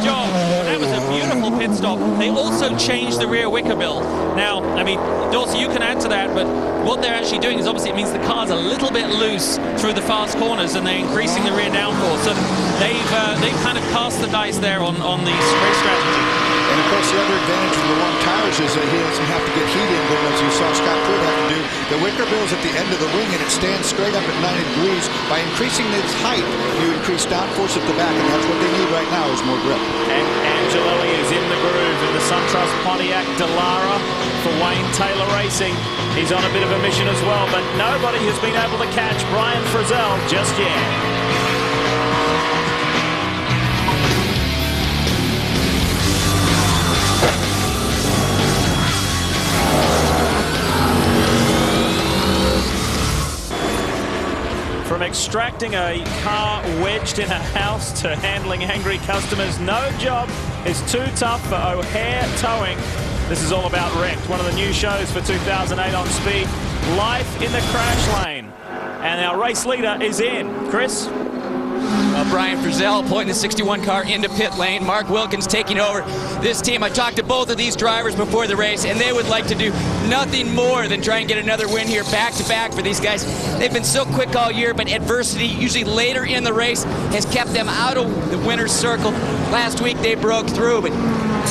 job. That was a beautiful pit stop. They also changed the rear wicker bill. Now, I mean, Dorsey, you can add to that, but what they're actually doing is obviously it means the car's a little bit loose through the fast corners and they're increasing the rear downforce. So they've kind of cast the dice there on the race strategy. And of course, the other advantage of the long tires is that he doesn't have to get heat in there, as you saw Scott Pruitt have to do. The wicker bill's at the end of the wing, and it stands straight up at 90 degrees. By increasing its height, you increase downforce at the back, and that's what they need right now is more grip. And Angelelli is in the groove in the SunTrust Pontiac Dallara for Wayne Taylor Racing. He's on a bit of a mission as well, but nobody has been able to catch Brian Frizzell just yet. From extracting a car wedged in a house to handling angry customers, no job is too tough for O'Hare Towing. This is all about Wrecked, one of the new shows for 2008 on Speed. Life in the crash lane. And our race leader is in. Chris? Brian Frizzell pulling the 61 car into pit lane. Mark Wilkins taking over this team. I talked to both of these drivers before the race, and they would like to do nothing more than try and get another win here back-to-back for these guys. They've been so quick all year, but adversity, usually later in the race, has kept them out of the winner's circle. Last week they broke through, but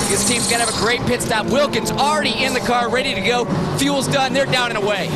this team's got to have a great pit stop. Wilkins already in the car, ready to go. Fuel's done. They're down and away.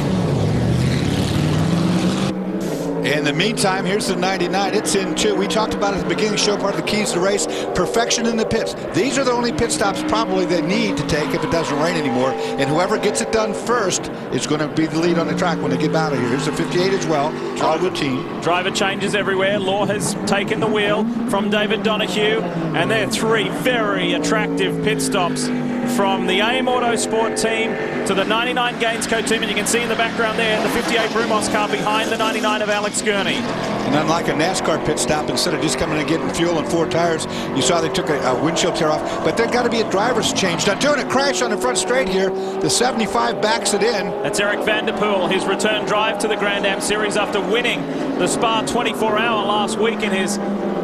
In the meantime, here's the 99. It's in too. We talked about at the beginning of the show, part of the keys to the race, perfection in the pits. These are the only pit stops probably they need to take if it doesn't rain anymore. And whoever gets it done first is going to be the lead on the track when they get out of here. Here's the 58 as well. All routine. Driver changes everywhere. Law has taken the wheel from David Donahue. And they're three very attractive pit stops from the AIM Autosport team to the 99 Gainsco team. And you can see in the background there the 58 Brumos car behind the 99 of Alex Gurney. And unlike a NASCAR pit stop, instead of just coming and getting fuel and 4 tires, you saw they took a windshield tear off. But there's got to be a driver's change. Now doing a crash on the front straight here. The 75 backs it in. That's Eric van der Poel, his return drive to the Grand Am Series after winning the Spa 24-hour last week in his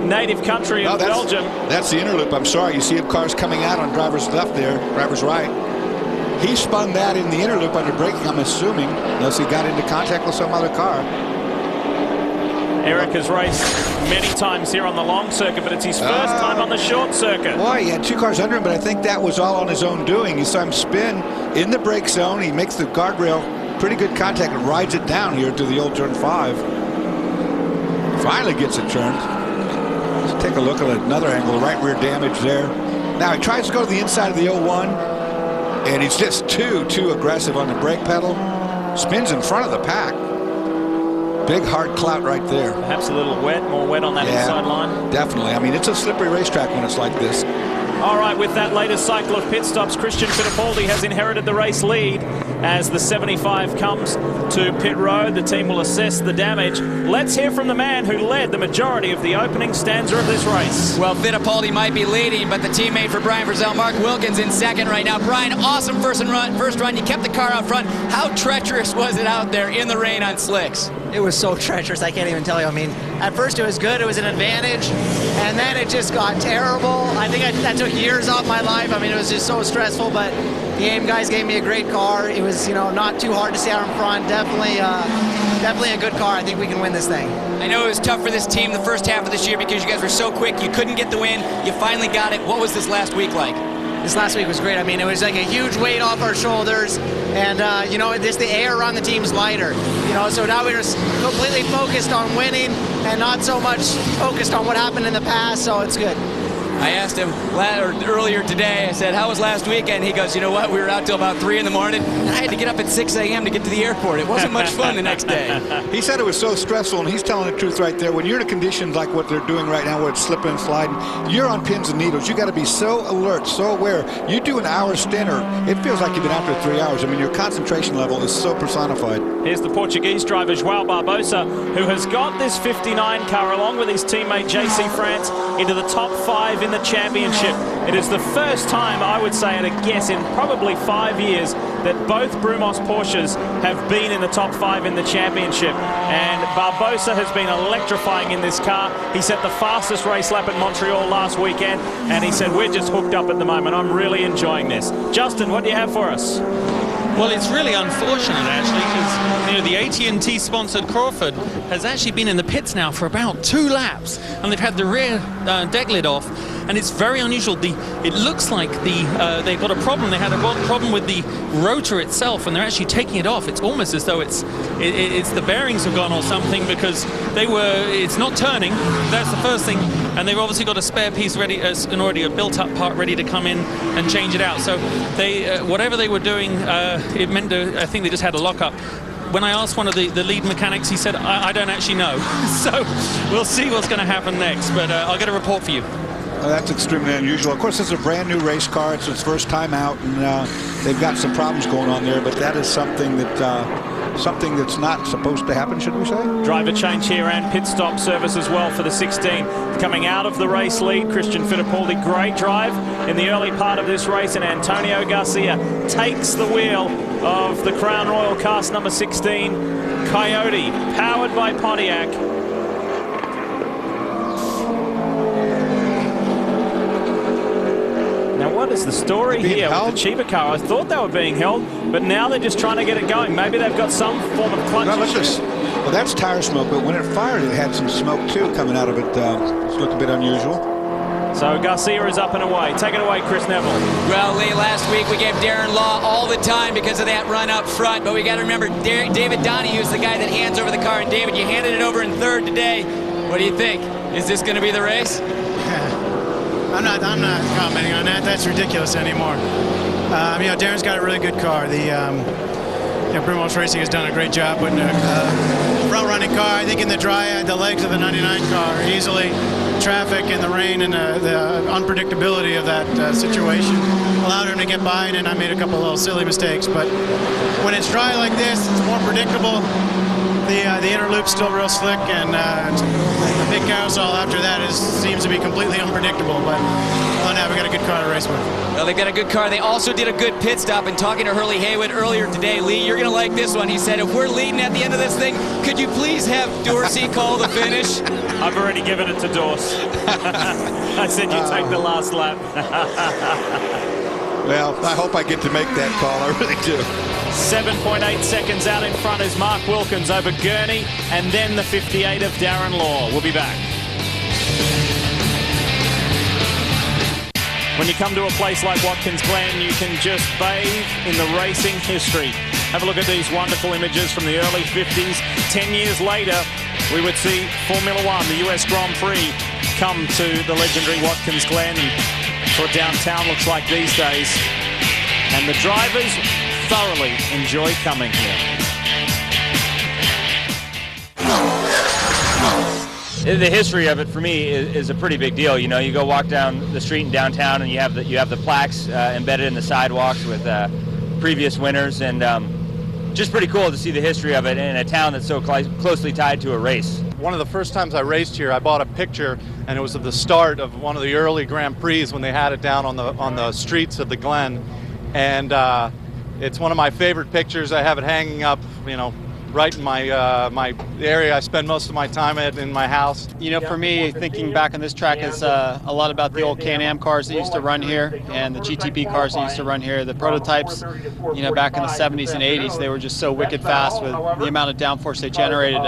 native country of Belgium. That's the inner loop. I'm sorry. You see cars coming out on driver's left there, driver's right. He spun that in the inner loop under braking, I'm assuming, unless he got into contact with some other car. Eric has raced many times here on the long circuit, but it's his first time on the short circuit. Boy, he had 2 cars under him, but I think that was all on his own doing. You saw him spin in the brake zone. He makes the guardrail pretty good contact and rides it down here to the old turn 5. Finally gets it turned. Let's take a look at another angle, right rear damage there. Now he tries to go to the inside of the 01, and he's just too aggressive on the brake pedal. Spins in front of the pack. Big hard clout right there. Perhaps a little wet, more wet on that inside line. Definitely. I mean, it's a slippery racetrack when it's like this. All right, with that latest cycle of pit stops, Christian Fittipaldi has inherited the race lead. As the 75 comes to pit road, the team will assess the damage. Let's hear from the man who led the majority of the opening stanza of this race. Well, Fittipaldi might be leading, but the teammate for Brian Frizzell, Mark Wilkins, in second right now. Brian, awesome first run. You kept the car out front. How treacherous was it out there in the rain on slicks? It was so treacherous, I can't even tell you. I mean, at first it was good, it was an advantage, and then it just got terrible. I think that took years off my life. I mean, it was just so stressful, but the AIM guys gave me a great car. It was, not too hard to stay out in front. Definitely a good car. I think we can win this thing. I know it was tough for this team the first half of this year because you guys were so quick. You couldn't get the win. You finally got it. What was this last week like? This last week was great. I mean, it was like a huge weight off our shoulders, and just the air around the team's lighter. So now we're just completely focused on winning and not so much focused on what happened in the past. So it's good. I asked him earlier today, I said, how was last weekend? He goes, you know what, we were out till about 3 in the morning, and I had to get up at 6 a.m. to get to the airport. It wasn't much fun the next day. He said it was so stressful, and he's telling the truth right there. When you're in conditions like what they're doing right now, where it's slipping and sliding, you're on pins and needles. You got to be so alert, so aware. You do an hour stint, or it feels like you've been out there 3 hours. I mean, your concentration level is so personified. Here's the Portuguese driver, João Barbosa, who has got this 59 car, along with his teammate JC France, into the top 5 in the championship. It is the first time, I would say at a guess, in probably 5 years that both Brumos Porsches have been in the top 5 in the championship. And Barbosa has been electrifying in this car. He set the fastest race lap at Montreal last weekend, and he said, we're just hooked up at the moment. I'm really enjoying this. Justin, what do you have for us? Well, it's really unfortunate, actually, because the AT&T sponsored Crawford has actually been in the pits now for about 2 laps, and they've had the rear deck lid off. and it's very unusual. It looks like they've got a problem. They had a problem with the rotor itself, and they're actually taking it off. It's almost as though it's the bearings have gone or something, because it's not turning. That's the first thing, and they've obviously got a spare piece ready, and already a built-up part ready to come in and change it out. So they whatever they were doing, it meant I think they just had a lockup. When I asked one of the lead mechanics, he said, I don't actually know. So we'll see what's going to happen next, but I'll get a report for you. Well, that's extremely unusual. Of course, it's a brand new race car. It's its first time out, and they've got some problems going on there, but that is something that's not supposed to happen, should we say? Driver change here and pit stop service as well for the 16. Coming out of the race lead, Christian Fittipaldi. Great drive in the early part of this race, and Antonio Garcia takes the wheel of the Crown Royal cast number 16 Coyote, powered by Pontiac. Now, what is the story here with the Chiba car? I thought they were being held, but now they're just trying to get it going. Maybe they've got some form of clutch issue. Well, that's tire smoke, but when it fired, it had some smoke too coming out of it. It looked a bit unusual. So Garcia is up and away. Take it away, Chris Neville. Well, Lee, last week we gave Darren Law all the time because of that run up front, but we got to remember David Donahue is the guy that hands over the car, and David, you handed it over in third today. What do you think? Is this going to be the race? I'm not commenting on that. That's ridiculous anymore. Darren's got a really good car. Primos Racing has done a great job putting a front-running car. I think in the the legs of the 99 car easily. Traffic and the rain and the unpredictability of that situation allowed him to get by, and then I made a couple of little silly mistakes. But when it's dry like this, it's more predictable. The inner loop's still real slick, and the big carousel after that seems to be completely unpredictable. But other than that, we got a good car to race with. Well, they got a good car. They also did a good pit stop. And talking to Hurley Haywood earlier today, Lee, you're going to like this one. He said, if we're leading at the end of this thing, could you please have Dorsey call the finish? I've already given it to Dorse. I said you take the last lap. Well, I hope I get to make that call. I really do. 7.8 seconds out in front is Mark Wilkins over Gurney, and then the 58 of Darren Law. We'll be back. When you come to a place like Watkins Glen, you can just bathe in the racing history. Have a look at these wonderful images from the early 50s. 10 years later, we would see Formula One, the US Grand Prix, come to the legendary Watkins Glen. That's what downtown looks like these days. And the drivers thoroughly enjoy coming here. The history of it for me is a pretty big deal. You know, you go walk down the street in downtown and you have the plaques embedded in the sidewalks with previous winners, and just pretty cool to see the history of it in a town that's so closely tied to a race. One of the first times I raced here, I bought a picture, and it was of the start of one of the early Grand Prix when they had it down on the streets of the Glen, and it's one of my favorite pictures. I have it hanging up, right in my my area I spend most of my time at in my house. For me, thinking back on this track is a lot about the old Can-Am cars that used to run here and the GTP cars that used to run here. The prototypes, back in the 70s and 80s, they were just so wicked fast with the amount of downforce they generated.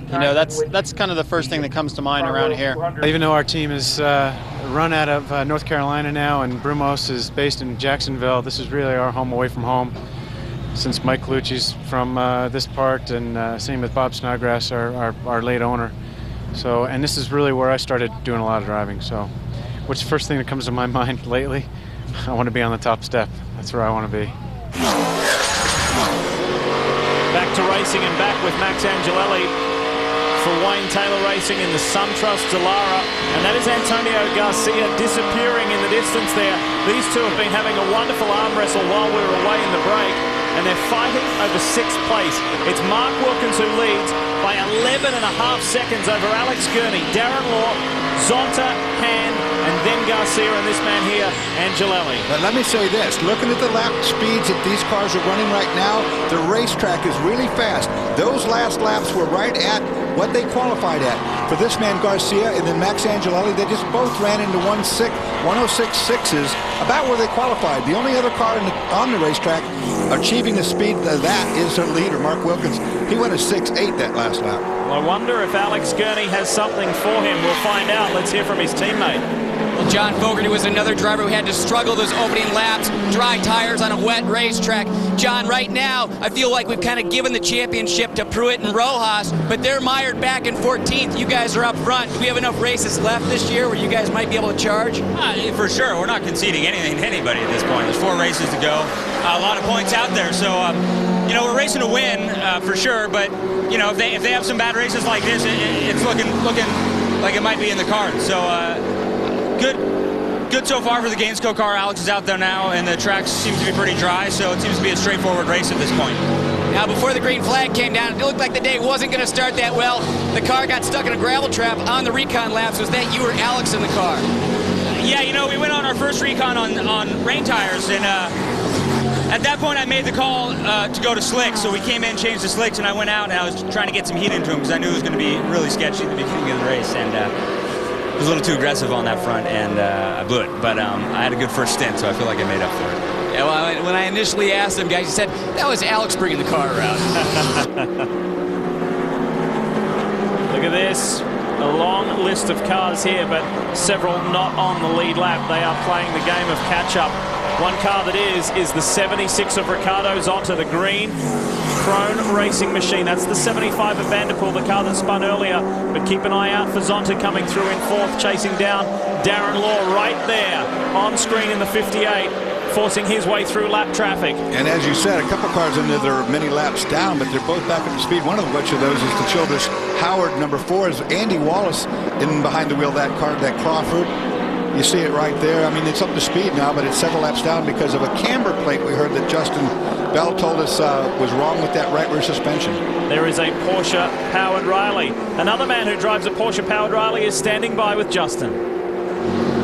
That's kind of the first thing that comes to mind around here. Even though our team is run out of North Carolina now, and Brumos is based in Jacksonville, this is really our home away from home. Since Mike Colucci's from this part, and same with Bob Snodgrass, our late owner. So, and this is really where I started doing a lot of driving. So, what's the first thing that comes to my mind lately? I want to be on the top step. That's where I want to be. Back to racing and back with Max Angelelli for Wayne Taylor Racing in the SunTrust Dallara, and that is Antonio Garcia disappearing in the distance there. These two have been having a wonderful arm wrestle while we were away in the break, and they're fighting over 6th place. It's Mark Wilkins who leads by 11.5 seconds over Alex Gurney, Darren Law, Zonta, Hand, and then Garcia, and this man here, Angelelli. But let me say this, looking at the lap speeds that these cars are running right now, the racetrack is really fast. Those last laps were right at what they qualified at. For this man Garcia and then Max Angelelli, they just both ran into 106.6s, about where they qualified. The only other car on the racetrack achieving the speed of that is their leader, Mark Wilkins. He went a 6.8 that last lap. I wonder if Alex Gurney has something for him. We'll find out. Let's hear from his teammate. Well, John Fogerty was another driver who had to struggle those opening laps, dry tires on a wet racetrack. John, right now, I feel like we've kind of given the championship to Pruitt and Rojas, but they're mired back in 14th. You guys are up front. Do we have enough races left this year where you guys might be able to charge? For sure. We're not conceding anything to anybody at this point. There's 4 races to go. A lot of points out there. So, you know, we're racing to win for sure. But, you know, if they have some bad races like this, it's looking like it might be in the cards. So, good so far for the Gainesco car. Alex is out there now, and the track seems to be pretty dry. So it seems to be a straightforward race at this point. Now, before the green flag came down, it looked like the day wasn't going to start that well. The car got stuck in a gravel trap on the recon laps. Was that you or Alex in the car? Yeah, you know, we went on our first recon on rain tires, and at that point I made the call to go to slicks. So we came in, changed the slicks, and I went out and I was trying to get some heat into them because I knew it was going to be really sketchy at the beginning of the race, and I was a little too aggressive on that front, and I blew it. But I had a good first stint, so I feel like I made up for it. Yeah, well, when I initially asked them, guys, you said that was Alex bringing the car around. Look at this. A long list of cars here, but several not on the lead lap. They are playing the game of catch-up. One car that is the 76 of Ricardo's onto the green. Krone Racing Machine. That's the 75 of Vanderpool, the car that spun earlier. But keep an eye out for Zonta coming through in 4th, chasing down Darren Law right there on screen in the 58. Forcing his way through lap traffic. And as you said, a couple cars in there that are many laps down, but they're both back up to speed. One of which of those is the Childress Howard. Number 4 is Andy Wallace in behind the wheel of that car, that Crawford. You see it right there. I mean, it's up to speed now, but it's several laps down because of a camber plate we heard that Justin Bell told us was wrong with that right rear suspension. There is a Porsche powered Riley. Another man who drives a Porsche powered Riley is standing by with Justin.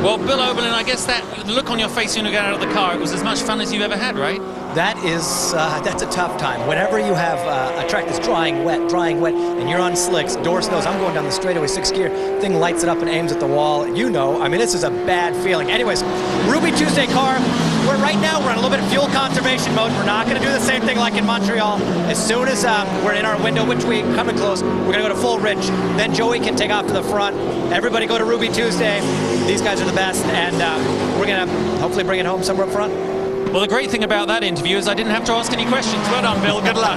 Well, Bill Oberlin, I guess that look on your face when you got out of the car, it was as much fun as you've ever had, right? That is, that's a tough time. Whenever you have a track that's drying wet, and you're on slicks, Doris knows I'm going down the straightaway 6th gear, thing lights it up and aims at the wall. You know, I mean, this is a bad feeling. Anyways, Ruby Tuesday car, right now we're in a little bit of fuel conservation mode. We're not going to do the same thing like in Montreal. As soon as we're in our window, which we come to close, we're going to go to full rich. Then Joey can take off to the front. Everybody go to Ruby Tuesday. These guys are the best, and we're going to hopefully bring it home somewhere up front. Well, the great thing about that interview is I didn't have to ask any questions. Well done, Bill. Good luck.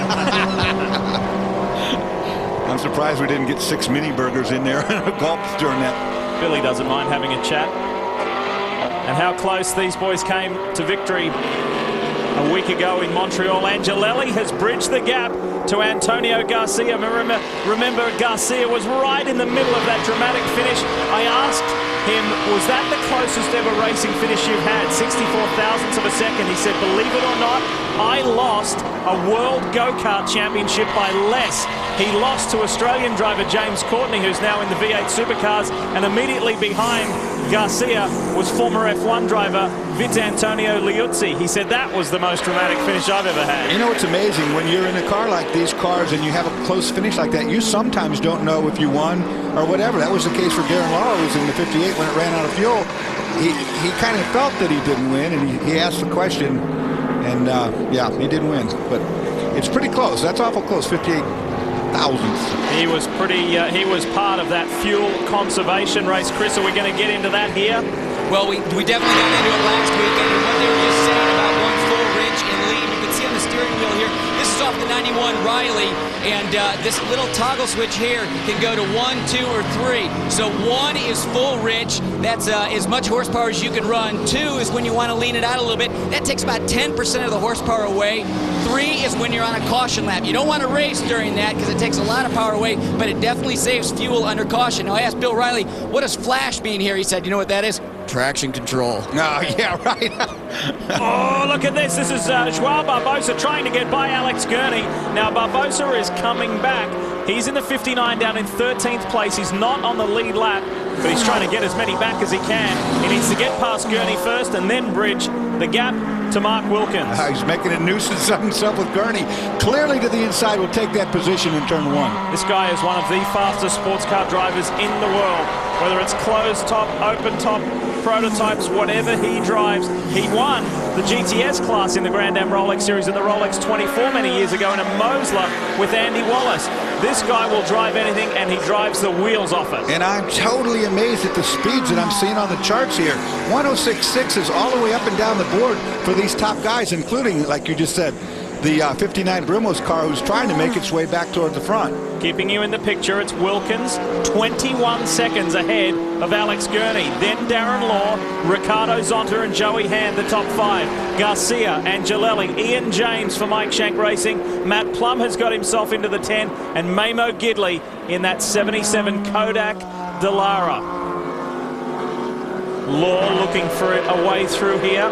I'm surprised we didn't get 6 mini burgers in there gulps during that. Billy doesn't mind having a chat. And how close these boys came to victory a week ago in Montreal. Angelelli has bridged the gap to Antonio Garcia. Remember, Garcia was right in the middle of that dramatic finish. I asked him, was that the closest ever racing finish you've had? 64 thousandths of a second. He said, believe it or not, I lost a World Go-Kart Championship by less. He lost to Australian driver James Courtney, who's now in the V8 Supercars, and immediately behind Garcia was former F1 driver Vit Antonio Liuzzi. He said that was the most dramatic finish I've ever had. You know, it's amazing when you're in a car like these cars and you have a close finish like that, you sometimes don't know if you won or whatever. That was the case for Darren Law, who was in the 58 when it ran out of fuel. He kind of felt that he didn't win, and he asked the question, and yeah, he didn't win. But it's pretty close. That's awful close, 58 thousandths. He was he was part of that fuel conservation race. Chris, are we going to get into that here? Well, we definitely got into it last weekend, and what they were just saying about going full rich and lean, you can see on the steering wheel here, this is off the 91 Riley, and this little toggle switch here can go to 1, 2, or 3. So 1 is full rich, that's as much horsepower as you can run. 2 is when you want to lean it out a little bit. That takes about 10% of the horsepower away. 3 is when you're on a caution lap. You don't want to race during that because it takes a lot of power away, but it definitely saves fuel under caution. Now, I asked Bill Riley, what does flash mean here? He said, you know what that is? Traction control. No, yeah, right. Oh, look at this. This is Joao Barbosa trying to get by Alex Gurney. Now, Barbosa is coming back. He's in the 59 down in 13th place. He's not on the lead lap, but he's trying to get as many back as he can. He needs to get past Gurney first and then bridge the gap to Mark Wilkins. He's making a nuisance of himself with Gurney. Clearly to the inside will take that position in turn 1. This guy is one of the fastest sports car drivers in the world. Whether it's closed top, open top, prototypes, whatever he drives. He won the GTS class in the Grand Am Rolex Series in the Rolex 24 many years ago in a Mosler with Andy Wallace. This guy will drive anything, and he drives the wheels off it. And I'm totally amazed at the speeds that I'm seeing on the charts here. 106.6 is all the way up and down the board for these top guys, including, like you just said, the 59 Brimo's car, who's trying to make its way back toward the front. Keeping you in the picture, it's Wilkins, 21 seconds ahead of Alex Gurney. Then Darren Law, Ricardo Zonta and Joey Hand, the top 5. Garcia, Angelelli, Ian James for Mike Shank Racing. Matt Plum has got himself into the 10, and Mamo Gidley in that 77 Kodak Delara. Law looking for a way through here.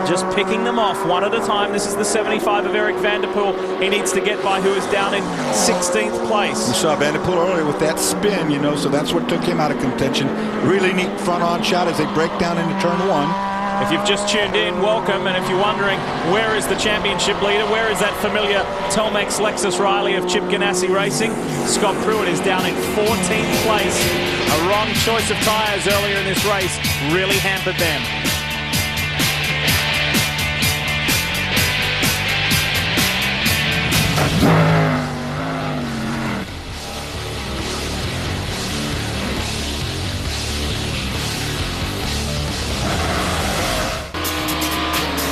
Just picking them off one at a time. This is the 75 of Eric Vanderpool. He needs to get by, who is down in 16th place. You saw Vanderpool earlier with that spin, you know, so that's what took him out of contention. Really neat front-on shot as they break down into turn 1. If you've just tuned in, welcome. And if you're wondering, where is the championship leader? Where is that familiar Telmex Lexus Riley of Chip Ganassi Racing? Scott Pruitt is down in 14th place. A wrong choice of tyres earlier in this race really hampered them.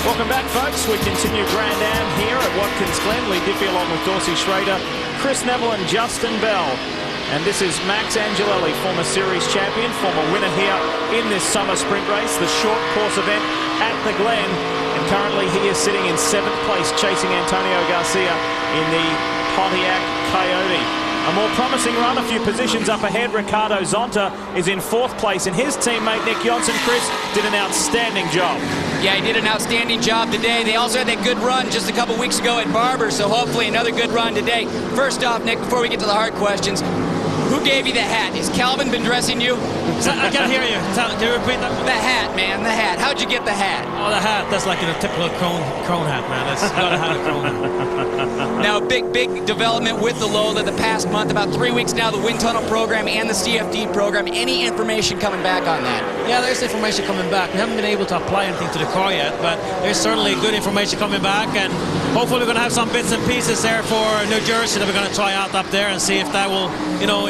Welcome back, folks. We continue Grand Am here at Watkins Glen. Lee Diffie along with Dorsey Schrader, Chris Neville and Justin Bell. And this is Max Angelelli, former series champion, former winner here in this summer sprint race, the short course event at the Glen. And currently he is sitting in 7th place, chasing Antonio Garcia in the Pontiac Coyote. A more promising run, a few positions up ahead. Ricardo Zonta is in 4th place, and his teammate Nick Johnson, Chris, did an outstanding job. Yeah, he did an outstanding job today. They also had that good run just a couple weeks ago at Barber, so hopefully another good run today. First off, Nick, before we get to the hard questions, who gave you the hat? Has Calvin been dressing you? I can't hear you. Can you repeat that? The hat, man, the hat. How'd you get the hat? Oh, the hat. That's like a typical crone hat, man. That's gotta have a crone. Now, big development with the Lola the past month. About 3 weeks now, the wind tunnel program and the CFD program. Any information coming back on that? Yeah, there's information coming back. We haven't been able to apply anything to the car yet, but there's certainly good information coming back, and hopefully we're going to have some bits and pieces there for New Jersey that we're going to try out up there and see if that will,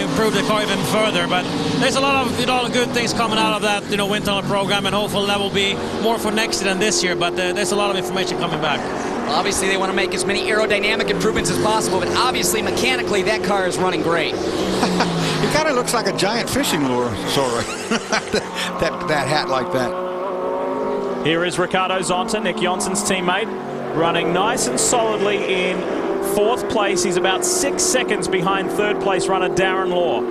improve the car even further. But there's a lot of good things coming out of that, wind tunnel program, and hopefully that will be more for next year than this year. But there's a lot of information coming back. Well, obviously, they want to make as many aerodynamic improvements as possible, but obviously, mechanically, that car is running great. It kind of looks like a giant fishing lure, sort of. that hat like that. Here is Ricardo Zonta, Nick Johnson's teammate, running nice and solidly in 4th place. He's about 6 seconds behind 3rd place runner Darren Law.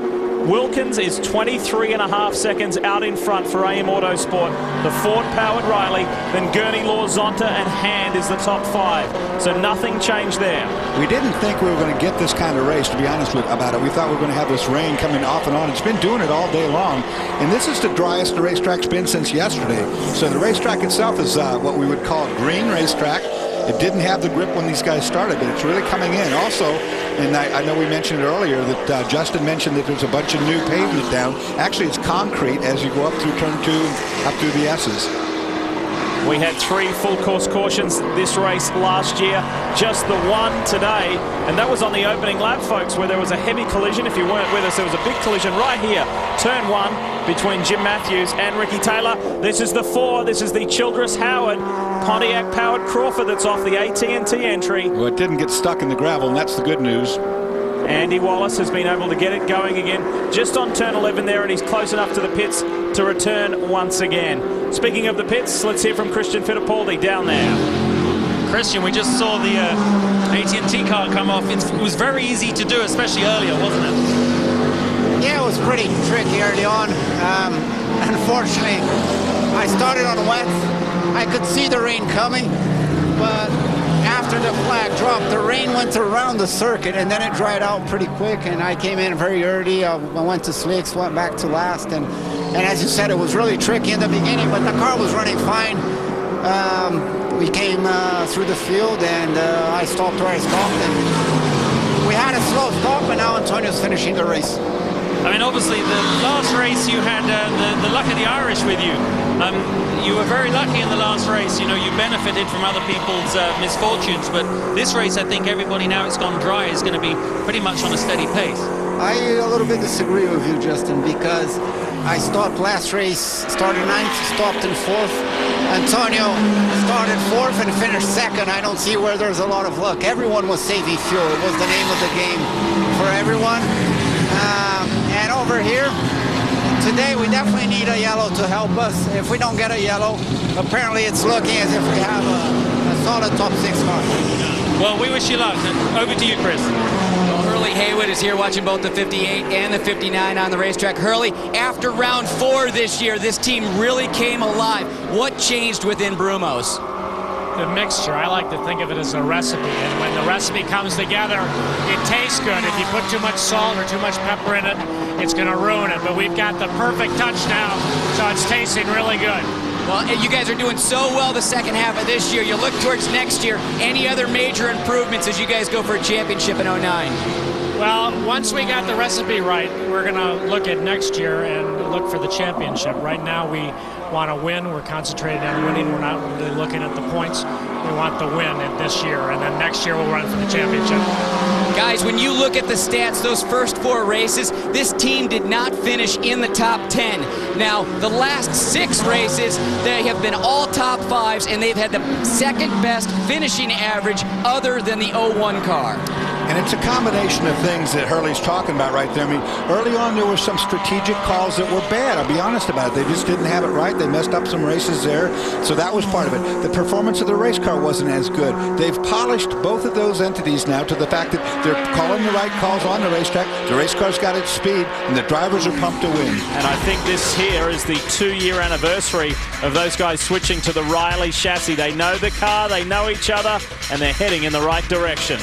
Wilkins is 23.5 seconds out in front for AM Autosport. The Ford-powered Riley, then Gurney, Law, Zonta, and Hand is the top 5. So nothing changed there. We didn't think we were going to get this kind of race, to be honest about it. We thought we were going to have this rain coming off and on. It's been doing it all day long. And this is the driest the racetrack's been since yesterday. So the racetrack itself is what we would call a green racetrack. It didn't have the grip when these guys started, but it's really coming in. Also, and I know we mentioned it earlier that Justin mentioned that there's a bunch of new pavement down. Actually, it's concrete as you go up through turn 2 and up through the S's. We had 3 full course cautions this race last year, just the one today, and that was on the opening lap, folks, where there was a heavy collision. If you weren't with us, there was a big collision right here, turn 1, between Jim Matthews and Ricky Taylor. This is the 4. This is the Childress Howard Pontiac powered Crawford that's off the AT&T entry. Well, it didn't get stuck in the gravel, and that's the good news. Andy Wallace has been able to get it going again just on turn 11 there, and he's close enough to the pits to return once again. Speaking of the pits, let's hear from Christian Fittipaldi down there. Christian, we just saw the AT&T car come off. It was very easy to do, especially earlier, wasn't it? Yeah, it was pretty tricky early on. Unfortunately, I started on wet. I could see the rain coming, but after the flag dropped, the rain went around the circuit, and then it dried out pretty quick, and I came in very early. I went to slicks, went back to last, and as you said, it was really tricky in the beginning, but the car was running fine. We came through the field, and I stopped where I stopped, and we had a slow stop, and now Antonio's finishing the race. I mean, obviously, the last race you had the luck of the Irish with you. You were very lucky in the last race. You know, you benefited from other people's misfortunes. But this race, I think everybody, now it's gone dry, is going to be pretty much on a steady pace. I a little bit disagree with you, Justin, because I stopped last race, started 9th, stopped in 4th. Antonio started 4th and finished 2nd. I don't see where there's a lot of luck. Everyone was saving fuel. It was the name of the game for everyone. And over here, today we definitely need a yellow to help us. If we don't get a yellow, apparently it's looking as if we have a solid top 6 car. Well, we wish you luck. Over to you, Chris. Hurley Haywood is here watching both the 58 and the 59 on the racetrack. Hurley, after round 4 this year, this team really came alive. What changed within Brumos? The mixture. I like to think of it as a recipe, and when the recipe comes together, it tastes good. If you put too much salt or too much pepper in it, it's going to ruin it. But we've got the perfect touch now, so it's tasting really good. Well, you guys are doing so well the second half of this year. You look towards next year. Any other major improvements as you guys go for a championship in 09? Well, once we got the recipe right, we're going to look at next year and look for the championship. Right now, we want to win. We're concentrated on winning. We're not really looking at the points. We want the win this year, and then next year we'll run for the championship. Guys, when you look at the stats, those first 4 races, this team did not finish in the top 10. Now, the last 6 races, they have been all top 5s, and they've had the second best finishing average other than the 01 car. And it's a combination of things that Hurley's talking about right there. I mean, early on there were some strategic calls that were bad. I'll be honest about it. They just didn't have it right. They messed up some races there. So that was part of it. The performance of the race car wasn't as good. They've polished both of those entities now to the fact that they're calling the right calls on the racetrack. The race car's got its speed, and the drivers are pumped to win. And I think this here is the 2-year anniversary of those guys switching to the Riley chassis. They know the car, they know each other, and they're heading in the right direction.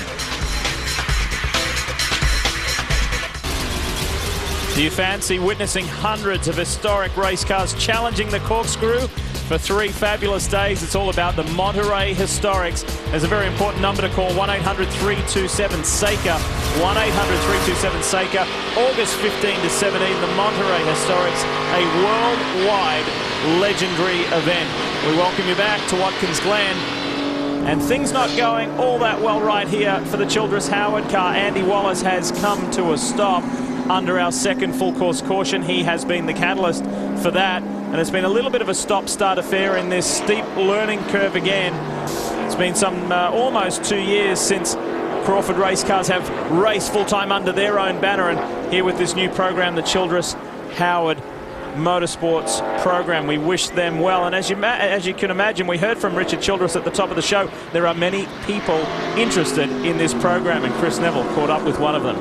Do you fancy witnessing hundreds of historic race cars challenging the corkscrew for 3 fabulous days? It's all about the Monterey Historics. There's a very important number to call, 1-800-327-SACA, 1-800-327-SACA. August 15 to 17, the Monterey Historics, a worldwide legendary event. We welcome you back to Watkins Glen. And things not going all that well right here for the Childress Howard car. Andy Wallace has come to a stop under our second full course caution. He has been the catalyst for that, and it's been a little bit of a stop-start affair in this steep learning curve again. It's been some almost 2 years since Crawford race cars have raced full-time under their own banner, and here with this new program, the Childress Howard Motorsports program, we wish them well. And as you can imagine, we heard from Richard Childress at the top of the show. There are many people interested in this program, and Chris Neville caught up with one of them.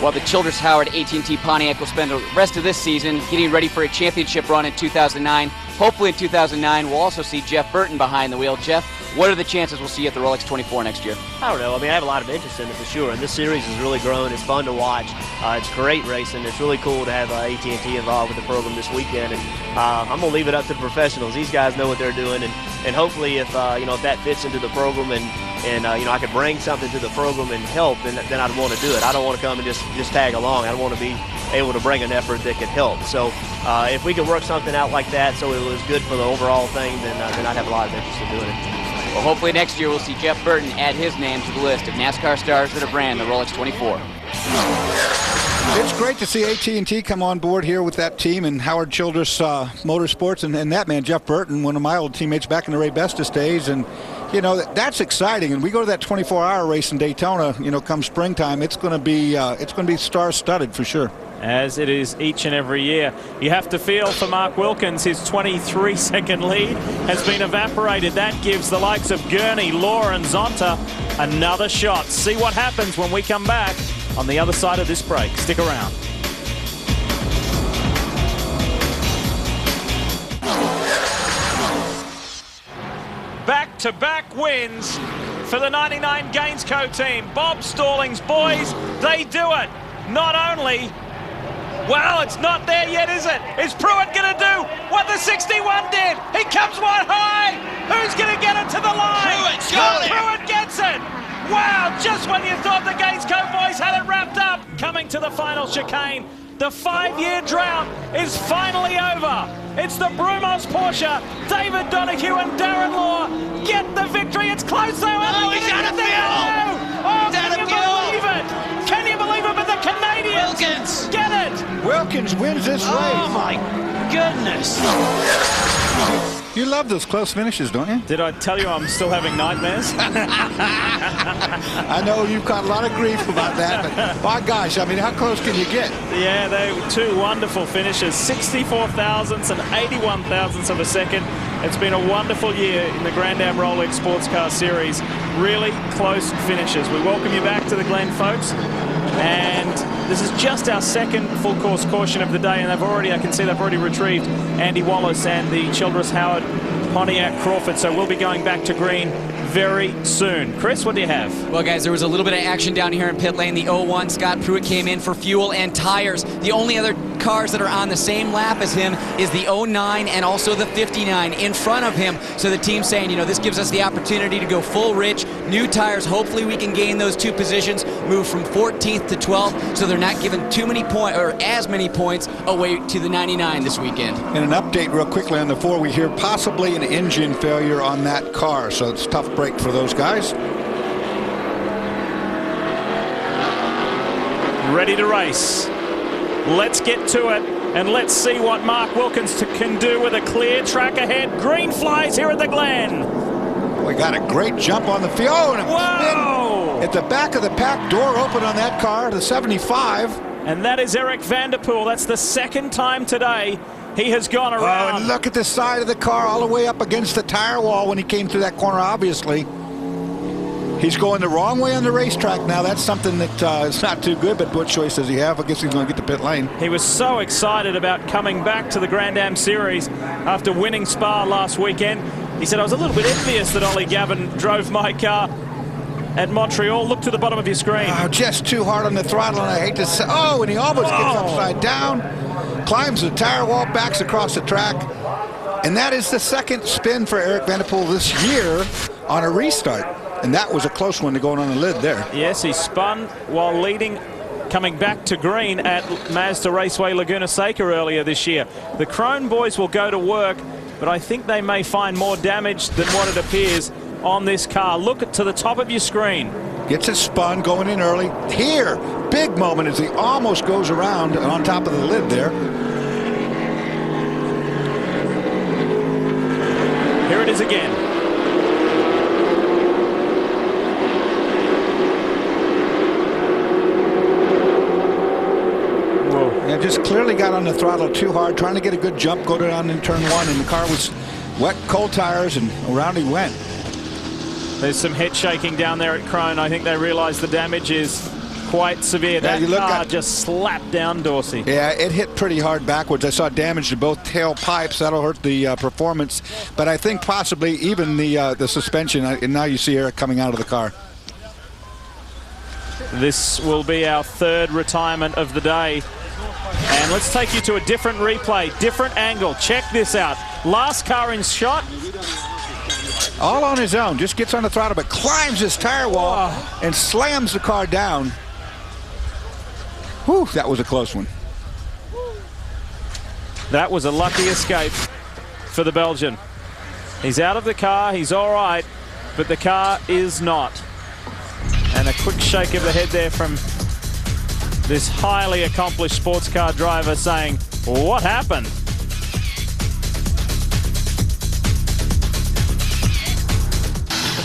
Well, the Childress Howard AT&T Pontiac will spend the rest of this season getting ready for a championship run in 2009. Hopefully in 2009, we'll also see Jeff Burton behind the wheel. Jeff, what are the chances we'll see you at the Rolex 24 next year? I don't know. I mean, I have a lot of interest in it for sure. And this series has really grown. It's fun to watch. It's great racing. It's really cool to have AT&T involved with the program this weekend. And I'm going to leave it up to the professionals. These guys know what they're doing. And hopefully if that fits into the program and I could bring something to the program and help, then I'd want to do it. I don't want to come and just tag along. I want to be able to bring an effort that could help. So if we could work something out like that so it was good for the overall thing, then I'd have a lot of interest in doing it. Well, hopefully next year we'll see Jeff Burton add his name to the list of NASCAR stars that have ran the Rolex 24. It's great to see AT&T come on board here with that team and Howard Childress Motorsports and that man, Jeff Burton, one of my old teammates back in the Ray Bestis days. And, you know, that's exciting. And we go to that 24-hour race in Daytona, come springtime. It's going to be star-studded for sure. As it is each and every year. You have to feel for Mark Wilkins. His 23-second lead has been evaporated. That gives the likes of Gurney, Law and Zonta another shot. See what happens when we come back on the other side of this break. Stick around. Back-to-back wins for the 99 Gainsco team. Bob Stallings, boys, they do it. Not only... Well, it's not there yet, is it? Is Pruitt going to do what the 61 did? He comes one high. Who's going to get it to the line? Pruitt got it. Pruitt gets it. Wow, just when you thought the Gainscote boys had it wrapped up. Coming to the final chicane. The 5-year drought is finally over. It's the Brumos Porsche. David Donahue and Darren Law get the victory. It's close though. Oh, he's out of fuel! Oh, can you believe it? Can you believe it? But the Canadians Wilkins get it. Wilkins wins this race. Oh my goodness. You love those close finishes, don't you? Did I tell you I'm still having nightmares? I know you've got a lot of grief about that, but my gosh, I mean, how close can you get? Yeah, they were two wonderful finishes, 64 thousandths and 81 thousandths of a second. It's been a wonderful year in the Grand Am Rolex Sports Car Series. Really close finishes. We welcome you back to the Glen, folks. And this is just our second full course caution of the day, and I can see they've already retrieved Andy Wallace and the Childress Howard Pontiac Crawford, so we'll be going back to green very soon. Chris, what do you have? Well, guys, there was a little bit of action down here in pit lane. The 01, Scott Pruitt came in for fuel and tires. The only other cars that are on the same lap as him is the 09 and also the 59 in front of him. So the team's saying, you know, this gives us the opportunity to go full rich, new tires. Hopefully we can gain those two positions, move from 14th to 12th, so they're not giving too many points or as many points away to the 99 this weekend. And an update real quickly on the 4, we hear possibly an engine failure on that car, so it's a tough break for those guys. Ready to race. Let's get to it, and let's see what Mark Wilkins can do with a clear track ahead. Green flies here at the Glen. We got a great jump on the field. Oh, and a Whoa! spin at the back of the pack, door open on that car, the 75. And that is Eric Vanderpool. That's the second time today he has gone around. Oh, and look at the side of the car all the way up against the tire wall when he came through that corner, obviously. He's going the wrong way on the racetrack now. That's something that is not too good, but what choice does he have? I guess he's going to get the pit lane. He was so excited about coming back to the Grand Am Series after winning Spa last weekend. He said, I was a little bit envious that Ollie Gavin drove my car at Montreal. Look to the bottom of your screen. Oh, just too hard on the throttle, and I hate to say, oh, and he almost gets upside down, climbs the tire wall, backs across the track. And that is the second spin for Eric Vanderpool this year on a restart. And that was a close one to going on the lid there. Yes, he spun while leading, coming back to green at Mazda Raceway Laguna Seca earlier this year. The Krone boys will go to work, but I think they may find more damage than what it appears on this car. Look to the top of your screen. Gets it spun, going in early. Here, big moment as he almost goes around on top of the lid there. Here it is again. Yeah, just clearly got on the throttle too hard, trying to get a good jump, go down in turn 1, and the car was wet, cold tires, and around he went. There's some head shaking down there at Krone. I think they realize the damage is quite severe. That car just slapped down Dorsey. Yeah, it hit pretty hard backwards. I saw damage to both tail pipes. That'll hurt the performance. But I think possibly even the suspension. And now you see Eric coming out of the car. This will be our third retirement of the day. And let's take you to a different replay, different angle. Check this out. Last car in shot. All on his own. Just gets on the throttle, but climbs his tire wall and slams the car down. Whew, that was a close one. That was a lucky escape for the Belgian. He's out of the car. He's all right, but the car is not. And a quick shake of the head there from this highly accomplished sports car driver saying, what happened?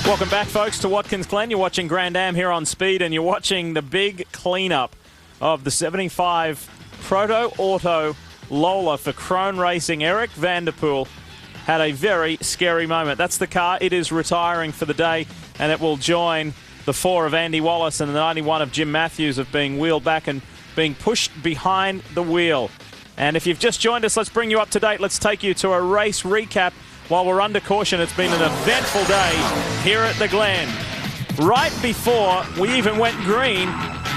Welcome back, folks, to Watkins Glen. You're watching Grand Am here on Speed, and you're watching the big cleanup of the 75 Proto Auto Lola for Krone Racing. Eric Vanderpool had a very scary moment. That's the car. It is retiring for the day, and it will join the 4 of Andy Wallace and the 91 of Jim Matthews of being wheeled back and being pushed behind the wheel. And if you've just joined us, let's bring you up to date. Let's take you to a race recap while we're under caution. It's been an eventful day here at the Glen. Right before we even went green,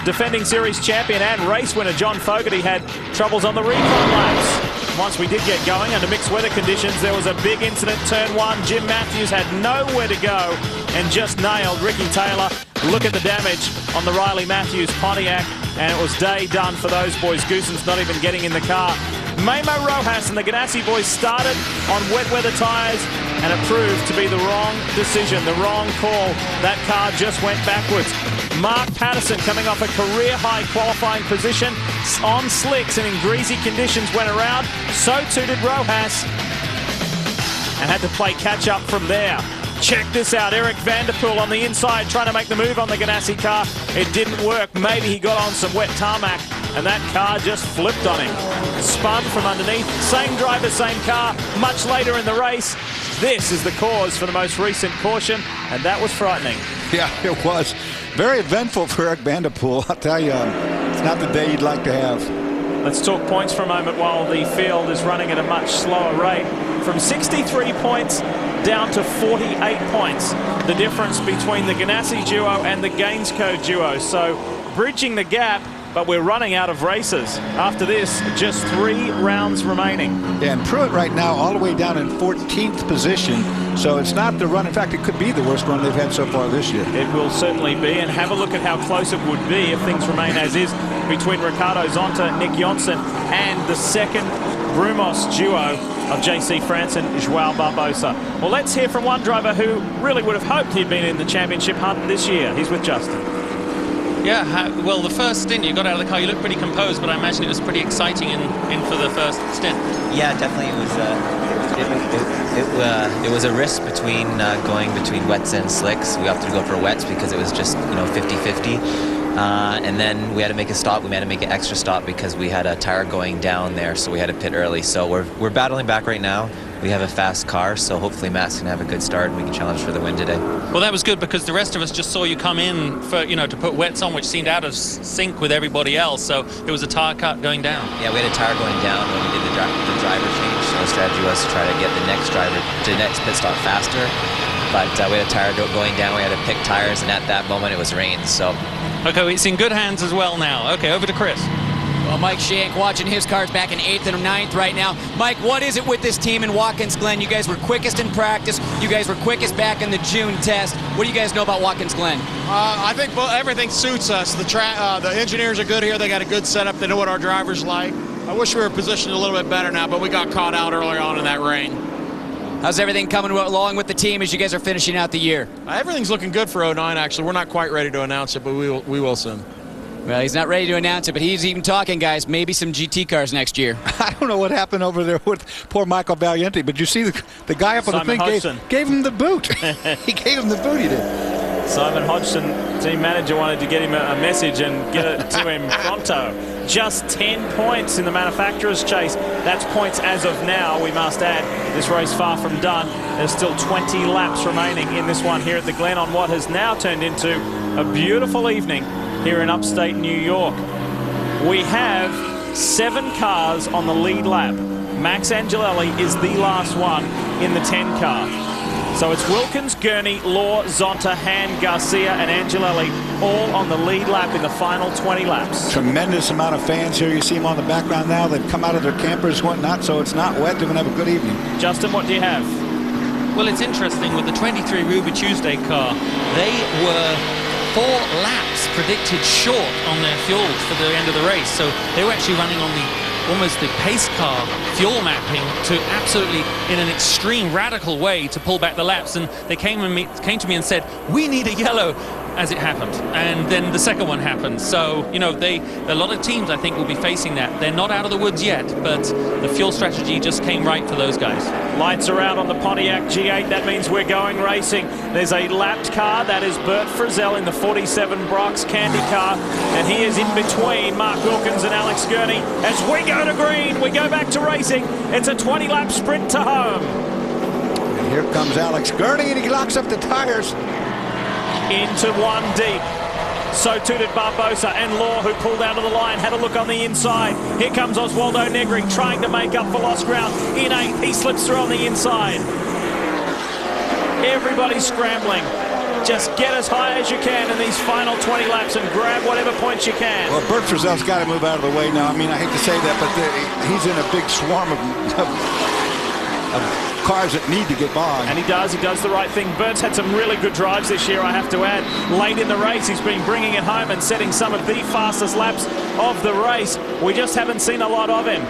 defending series champion and race winner John Fogarty had troubles on the recon laps. Once we did get going under mixed weather conditions, there was a big incident. Turn 1, Jim Matthews had nowhere to go and just nailed Ricky Taylor. Look at the damage on the Riley Matthews Pontiac, and it was day done for those boys. Goosen's not even getting in the car. Memo Rojas and the Ganassi boys started on wet weather tyres, and it proved to be the wrong decision, the wrong call. That car just went backwards. Mark Patterson, coming off a career-high qualifying position on slicks and in greasy conditions, went around. So too did Rojas, and had to play catch-up from there. Check this out, Eric Vanderpool on the inside trying to make the move on the Ganassi car. It didn't work. Maybe he got on some wet tarmac, and that car just flipped on him. Spun from underneath. Same driver, same car. Much later in the race. This is the cause for the most recent caution, and that was frightening. Yeah, it was. Very eventful for Eric Vanderpool. I'll tell you, it's not the day you'd like to have. Let's talk points for a moment while the field is running at a much slower rate. From 63 points down to 48 points. The difference between the Ganassi duo and the Gainsco duo. So bridging the gap, but we're running out of races. After this, just 3 rounds remaining. Yeah, and Pruitt right now all the way down in 14th position. So it's not the run. In fact, it could be the worst run they've had so far this year. It will certainly be. And have a look at how close it would be if things remain as is between Ricardo Zonta, Nick Johnson, and the second Brumos duo of JC France and Joao Barbosa. Well, let's hear from one driver who really would have hoped he'd been in the championship hunt this year. He's with Justin. Yeah, well, the first stint, you got out of the car, you looked pretty composed, but I imagine it was pretty exciting in for the first stint. Yeah, definitely. It was a risk between going between wets and slicks. We opted to go for wets because it was just 50-50. And then we had to make a stop. We had to make an extra stop because we had a tire going down there, so we had to pit early. So we're battling back right now. We have a fast car, so hopefully Matt's gonna have a good start and we can challenge for the win today. Well, that was good because the rest of us just saw you come in for to put wets on, which seemed out of sync with everybody else. So it was a tire cut going down. Yeah, we had a tire going down when we did the driver change. So the strategy was to try to get the next driver to the next pit stop faster. But we had a tire going down. We had to pick tires, and at that moment it was rain. So. Okay, it's in good hands as well now. Okay, over to Chris. Well, Mike Shank watching his cars back in 8th and 9th right now. Mike, what is it with this team in Watkins Glen? You guys were quickest in practice. You guys were quickest back in the June test. What do you guys know about Watkins Glen? I think everything suits us. The engineers are good here. They got a good setup. They know what our drivers like. I wish we were positioned a little bit better now, but we got caught out early on in that rain. How's everything coming along with the team as you guys are finishing out the year? Everything's looking good for 09, actually. We're not quite ready to announce it, but we will soon. Well, he's not ready to announce it, but he's even talking, guys, maybe some GT cars next year. I don't know what happened over there with poor Michael Valiente, but you see the guy up on the thing gave him the boot. He gave him the boot, he did. Simon Hodgson, team manager, wanted to get him a message and get it to him pronto. Just 10 points in the manufacturer's chase. That's points as of now, we must add. This race far from done. There's still 20 laps remaining in this one here at the Glen on what has now turned into a beautiful evening here in upstate New York. We have 7 cars on the lead lap. Max Angelelli is the last one in the 10 car. So it's Wilkins, Gurney, Law, Zonta, Han, Garcia, and Angelelli all on the lead lap in the final 20 laps. Tremendous amount of fans here. You see them on the background now. They've come out of their campers and whatnot, so it's not wet. They're going to have a good evening. Justin, what do you have? Well, it's interesting with the 23 Ruby Tuesday car. They were 4 laps predicted short on their fuels for the end of the race. So they were actually running on almost the pace car fuel mapping to absolutely, in an extreme radical way, to pull back the laps. And they came to me and said, we need a yellow, as it happened. And then the second one happened. So, a lot of teams, I think, will be facing that. They're not out of the woods yet, but the fuel strategy just came right for those guys. Lights are out on the Pontiac G8. That means we're going racing. There's a lapped car. That is Bert Frizzell in the 47 Brox Candy car. And he is in between Mark Wilkins and Alex Gurney. As we go to green, we go back to racing. It's a 20-lap sprint to home. And here comes Alex Gurney, and he locks up the tires. Into one deep. So too did Barbosa and Law, who pulled out of the line, had a look on the inside. Here comes Oswaldo Negri trying to make up for lost ground. In 8th, he slips through on the inside. Everybody's scrambling. Just get as high as you can in these final 20 laps and grab whatever points you can. Well, Bert Frizzell's got to move out of the way now. I mean, I hate to say that, but he's in a big swarm of cars that need to get by. And he does the right thing. Bert's had some really good drives this year, I have to add. Late in the race, he's been bringing it home and setting some of the fastest laps of the race. We just haven't seen a lot of him.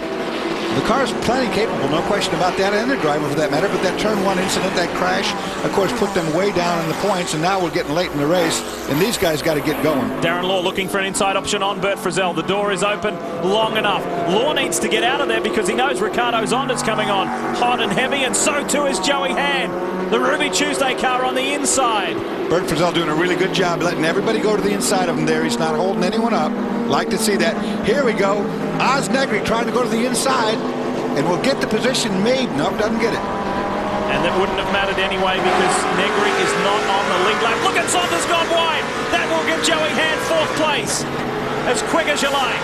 The car's plenty capable, no question about that, and the driver for that matter, but that turn one incident, that crash, of course, put them way down in the points, and now we're getting late in the race, and these guys got to get going. Darren Law looking for an inside option on Bert Frizzell. The door is open long enough. Law needs to get out of there because he knows Ricardo Zonda's coming on hot and heavy, and so too is Joey Hand. The Ruby Tuesday car on the inside. Bert Frizzell doing a really good job letting everybody go to the inside of him there. He's not holding anyone up. Like to see that. Here we go. Oz Negri trying to go to the inside, and will get the position made. Nope, doesn't get it. And that wouldn't have mattered anyway because Negri is not on the lead lap. Look at Zonda's gone wide. That will give Joey Hand 4th place. As quick as you like.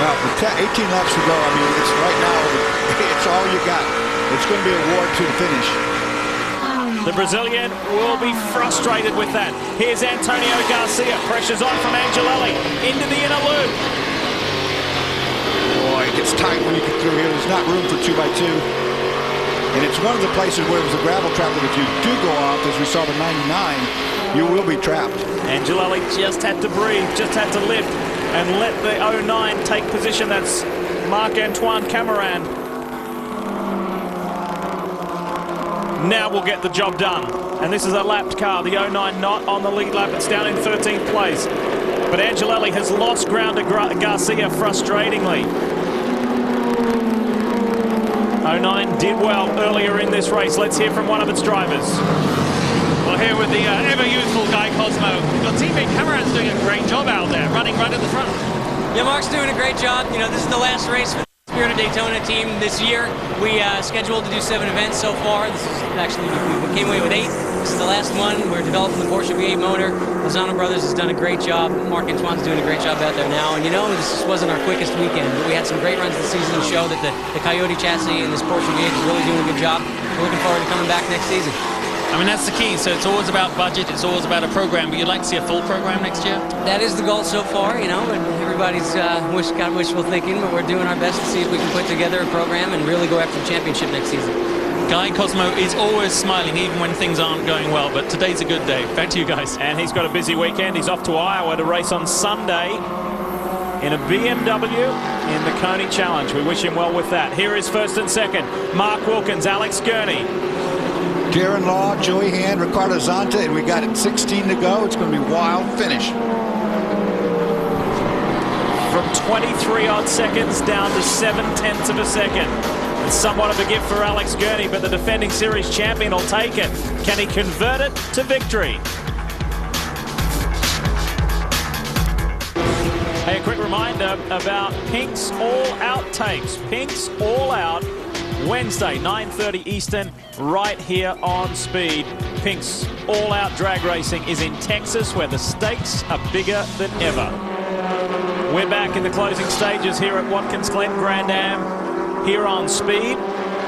Well, with 18 laps to go, I mean, it's right now, it's all you got. It's going to be a war to the finish. The Brazilian will be frustrated with that. Here's Antonio Garcia. Pressure's on from Angelelli into the inner loop. Boy, it gets tight when you get through here. There's not room for 2x2. And it's one of the places where it was a gravel trap that if you do go off, as we saw the 99, you will be trapped. Angelelli just had to breathe, just had to lift and let the 09 take position. That's Marc-Antoine Cameron. Now we'll get the job done. And this is a lapped car. The 09 not on the lead lap. It's down in 13th place. But Angelelli has lost ground to Garcia frustratingly. 09 did well earlier in this race. Let's hear from one of its drivers. Well, here with the ever-youthful Guy Cosmo. Your teammate Cameron's doing a great job out there, running right at the front. Yeah, Mark's doing a great job. You know, this is the last race for the Spirit of Daytona team this year. We scheduled to do 7 events so far. This is actually, we came away with 8. This is the last one. We're developing the Porsche V8 motor. Lozano Brothers has done a great job. Marc-Antoine's doing a great job out there now. And you know, this wasn't our quickest weekend, but we had some great runs this season to show that the Coyote chassis and this Porsche V8 is really doing a good job. We're looking forward to coming back next season. I mean, that's the key. So it's always about budget. It's always about a program. But you'd like to see a full program next year? That is the goal so far, you know, and everybody's got wishful thinking, but we're doing our best to see if we can put together a program and really go after the championship next season. Guy Cosmo is always smiling, even when things aren't going well. But today's a good day. Back to you guys. And he's got a busy weekend. He's off to Iowa to race on Sunday in a BMW in the Coney Challenge. We wish him well with that. Here is first and second. Mark Wilkins, Alex Gurney. Darren Law, Joey Hand, Ricardo Zonta, and we got it 16 to go. It's going to be a wild finish. From 23 odd seconds down to 7/10 of a second. It's somewhat of a gift for Alex Gurney, but the defending series champion will take it. Can he convert it to victory? Hey, a quick reminder about Pink's All Out tapes. Pink's All Out, Wednesday, 9:30 Eastern, right here on Speed. Pink's All Out Drag Racing is in Texas, where the stakes are bigger than ever. We're back in the closing stages here at Watkins Glen Grand Am, here on Speed.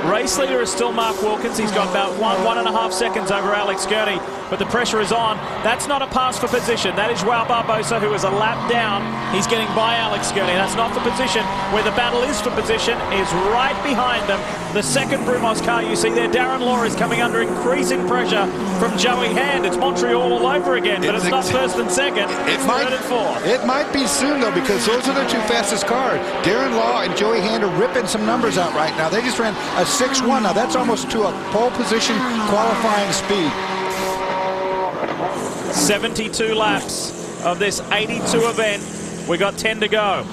Race leader is still Mark Wilkins. He's got about 1.5 seconds over Alex Gurney, but the pressure is on. That's not a pass for position. That is Joao Barbosa, who is a lap down. He's getting by Alex Gurney. That's not for position. Where the battle is for position is right behind them. The second Brumos car you see there, Darren Law, is coming under increasing pressure from Joey Hand. It's Montreal all over again, but it's not first and second. It's third and fourth. It might be soon, though, because those are the 2 fastest cars. Darren Law and Joey Hand are ripping some numbers out right now. They just ran a 6-1. Now, that's almost to a pole position qualifying speed. 72 laps of this 82 event. We got 10 to go.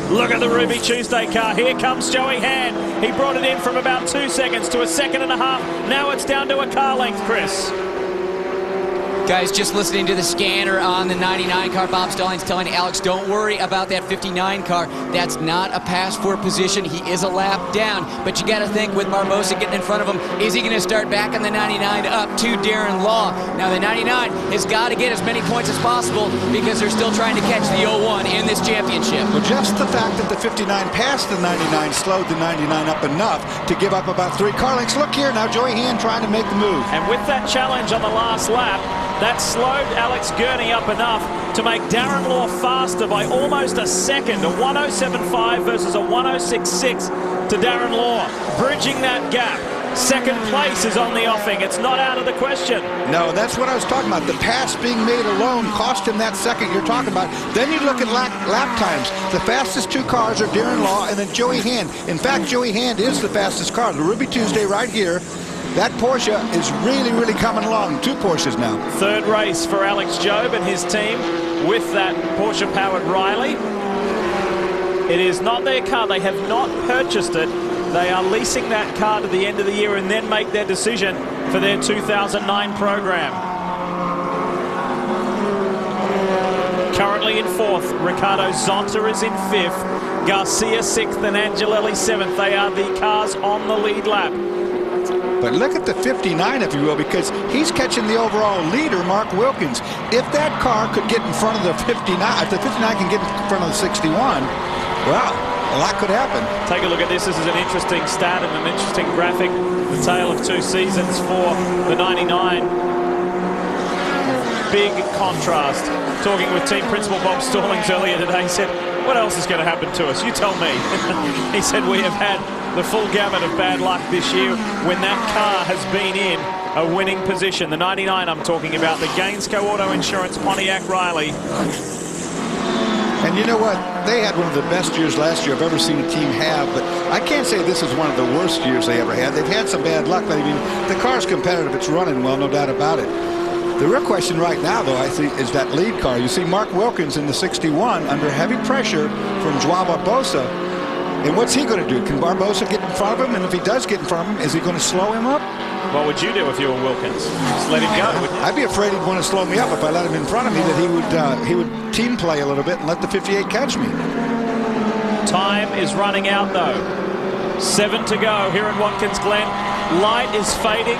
Look at the Ruby Tuesday car. Here comes Joey Hand. He brought it in from about 2 seconds to a 1.5 seconds. Now it's down to a car length, Chris. Guys, just listening to the scanner on the 99 car, Bob Stallings telling Alex, don't worry about that 59 car. That's not a pass for position. He is a lap down. But you got to think with Barbosa getting in front of him, is he going to start back on the 99 up to Darren Law? Now, the 99 has got to get as many points as possible because they're still trying to catch the 01 in this championship. Well, just the fact that the 59 passed the 99 slowed the 99 up enough to give up about 3 car lengths. Look here, now Joey Hand trying to make the move. And with that challenge on the last lap, That slowed Alex Gurney up enough to make Darren Law faster by almost a second. A 107.5 versus a 106.6 to Darren Law, bridging that gap. Second place is on the offing. It's not out of the question. No, that's what I was talking about. The pass being made alone cost him that second you're talking about. Then you look at lap times. The fastest two cars are Darren Law and then Joey Hand. In fact, Joey Hand is the fastest car. The Ruby Tuesday right here. That Porsche is really, really coming along. Two Porsches now. Third race for Alex Job and his team with that Porsche-powered Riley. It is not their car. They have not purchased it. They are leasing that car to the end of the year and then make their decision for their 2009 program. Currently in fourth, Ricardo Zonta is in fifth, Garcia sixth, and Angelelli seventh. They are the cars on the lead lap. But look at the 59, if you will, because he's catching the overall leader, Mark Wilkins. If that car could get in front of the 59, if the 59 can get in front of the 61, well, a lot could happen. Take a look at this. This is an interesting stat and an interesting graphic. The tale of two seasons for the 99. Big contrast. Talking with team principal Bob Stallings earlier today, he said, what else is going to happen to us? You tell me. He said, we have had the full gamut of bad luck this year when that car has been in a winning position. The 99 I'm talking about, the Gainsco Auto Insurance Pontiac Riley. And you know what? They had one of the best years last year I've ever seen a team have, but I can't say this is one of the worst years they ever had. They've had some bad luck, but I mean, the car's competitive. It's running well, no doubt about it. The real question right now, though, I think, is that lead car. You see Mark Wilkins in the 61 under heavy pressure from Joao Barbosa. And what's he going to do? Can Barbosa get in front of him? And if he does get in front of him, is he going to slow him up? What would you do if you were Wilkins? Just let him go, wouldn't you? I'd be afraid he'd want to slow me up if I let him in front of me, that he would team play a little bit and let the 58 catch me. Time is running out, though. 7 to go here in Watkins Glen. Light is fading,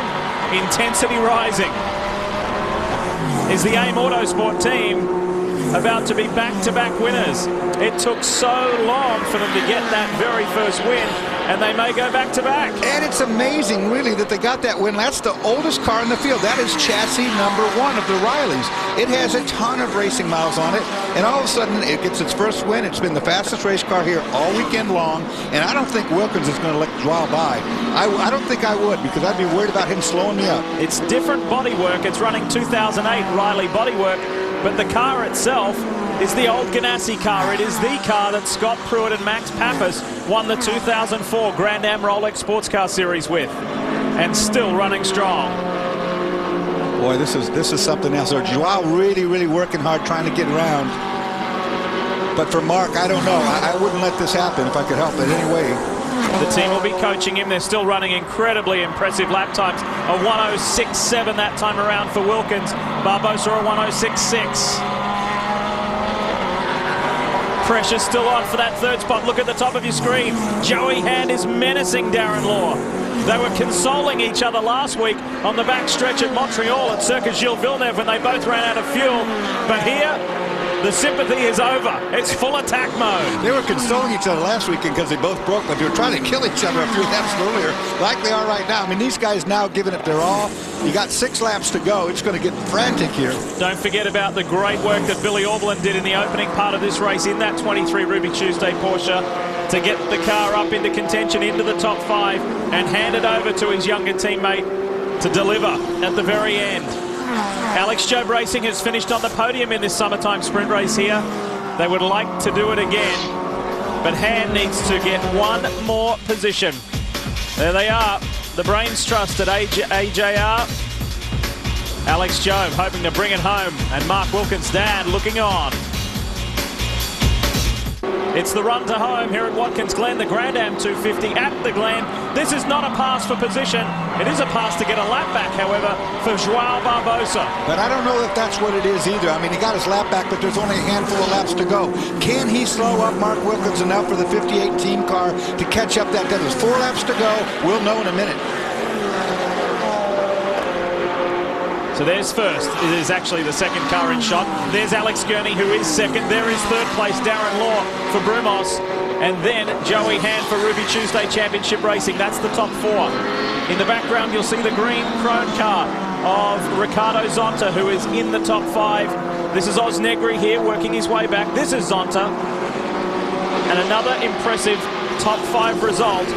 intensity rising. Is the AIM Autosport team about to be back-to-back winners? It took so long for them to get that very first win, and they may go back-to-back. And it's amazing, really, that they got that win. That's the oldest car in the field. That is chassis number 1 of the Rileys. It has a ton of racing miles on it, and all of a sudden, it gets its first win. It's been the fastest race car here all weekend long, and I don't think Wilkins is going to let Joao by. I don't think I would, because I'd be worried about him slowing me up. It's different bodywork. It's running 2008 Riley bodywork, but the car itself is the old Ganassi car. It is the car that Scott Pruitt and Max Pappas won the 2004 Grand Am Rolex Sports Car Series with, and still running strong. Boy, this is something else. Joao really, really working hard trying to get around. But for Mark, I don't know. I wouldn't let this happen if I could help it anyway. The team will be coaching him. They're still running incredibly impressive lap times. A 106.7 that time around for Wilkins. Barbosa a 106.6. Pressure's still on for that third spot. Look at the top of your screen. Joey Hand is menacing Darren Law. They were consoling each other last week on the back stretch at Montreal at Circuit Gilles Villeneuve when they both ran out of fuel. But here, the sympathy is over. It's full attack mode. They were consoling each other last weekend because they both broke, but they were trying to kill each other a few laps earlier, like they are right now. I mean, these guys now giving it their all. You got 6 laps to go. It's going to get frantic here. Don't forget about the great work that Billy Auberlen did in the opening part of this race in that 23 Ruby Tuesday Porsche to get the car up into contention, into the top 5, and hand it over to his younger teammate to deliver at the very end. Alex Job Racing has finished on the podium in this summertime sprint race here. They would like to do it again, but Hand needs to get one more position. There they are, the Brains Trust at AJR. Alex Job hoping to bring it home, and Mark Wilkins' dad looking on. It's the run to home here at Watkins Glen, the Grand Am 250 at the Glen. This is not a pass for position. It is a pass to get a lap back, however, for Joao Barbosa. But I don't know if that's what it is either. I mean, he got his lap back, but there's only a handful of laps to go. Can he slow up Mark Wilkins enough for the 58 team car to catch up that? There's 4 laps to go. We'll know in a minute. So there's first. It is actually the second car in shot. There's Alex Gurney, who is second. There is third place Darren Law for Brumos. And then Joey Hand for Ruby Tuesday Championship Racing. That's the top 4. In the background, you'll see the green Chrome car. of Ricardo Zonta, who is in the top 5. This is Oz Negri here working his way back. This is Zonta. And another impressive top 5 result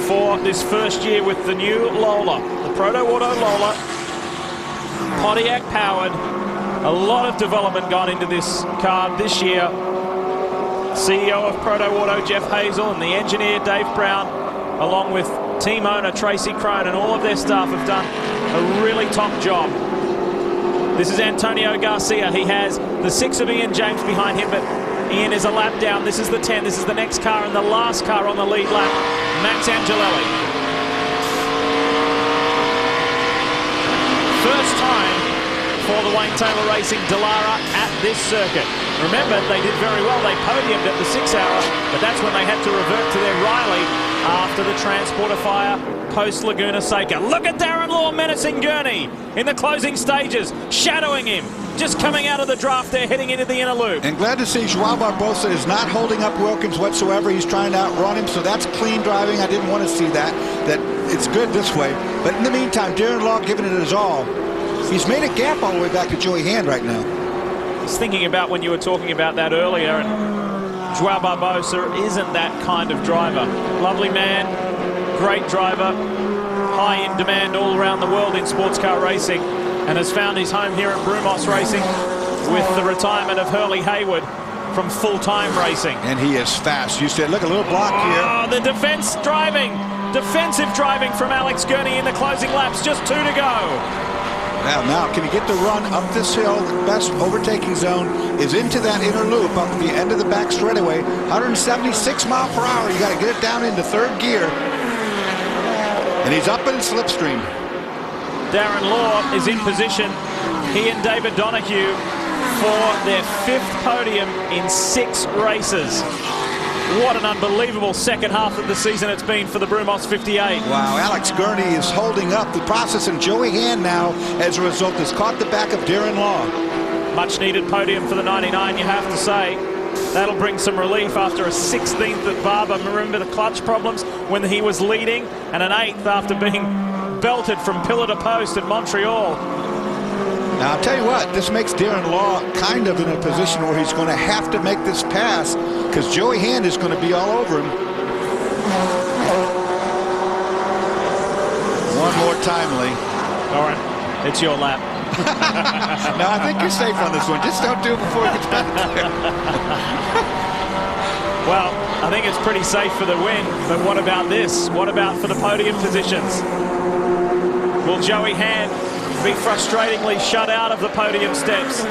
for this first year with the new Lola. The Proto Auto Lola, Pontiac powered. A lot of development gone into this car this year. CEO of Proto Auto, Jeff Hazel, and the engineer, Dave Brown, along with team owner Tracy Crone, and all of their staff have done a really top job. This is Antonio Garcia. He has the 6 of Ian James behind him, but Ian is a lap down. This is the 10. This is the next car and the last car on the lead lap, Max Angelelli. First time for the Wayne Taylor Racing Dallara at this circuit. Remember, they did very well. They podiumed at the 6 hour, but that's when they had to revert to their Riley after the transporter fire post Laguna Seca. Look at Darren Law menacing Gurney in the closing stages, shadowing him. Just coming out of the draft there, heading into the inner loop. And glad to see Joao Barbosa is not holding up Wilkins whatsoever. He's trying to outrun him, so that's clean driving. I didn't want to see that it's good this way. But in the meantime, Darren Law giving it his all. He's made a gap all the way back to Joey Hand right now. I was thinking about when you were talking about that earlier, and Joao Barbosa isn't that kind of driver. Lovely man, great driver, high in demand all around the world in sports car racing, and has found his home here at Brumos Racing with the retirement of Hurley Haywood from full-time racing. And he is fast. You said, look, a little block here. Oh, the defensive driving from Alex Gurney in the closing laps, just 2 to go. Now, can he get the run up this hill? The best overtaking zone is into that inner loop up at the end of the back straightaway. 176 miles per hour. You got to get it down into 3rd gear. And he's up in slipstream. Darren Law is in position. He and David Donahue for their 5th podium in 6 races. What an unbelievable second half of the season it's been for the Brumos 58. Wow, Alex Gurney is holding up the process, and Joey Hand now, as a result, has caught the back of Darren Law. Much needed podium for the 99, you have to say. That'll bring some relief after a 16th at Barber. Remember the clutch problems when he was leading, and an 8th after being belted from pillar to post at Montreal. Now, I'll tell you what, this makes Darren Law kind of in a position where he's going to have to make this pass because Joey Hand is going to be all over him. One more time, Lee. All right, it's your lap. No, I think you're safe on this one. Just don't do it before it gets back there. Well, I think it's pretty safe for the win, but what about this? What about for the podium positions? Will Joey Hand be frustratingly shut out of the podium steps?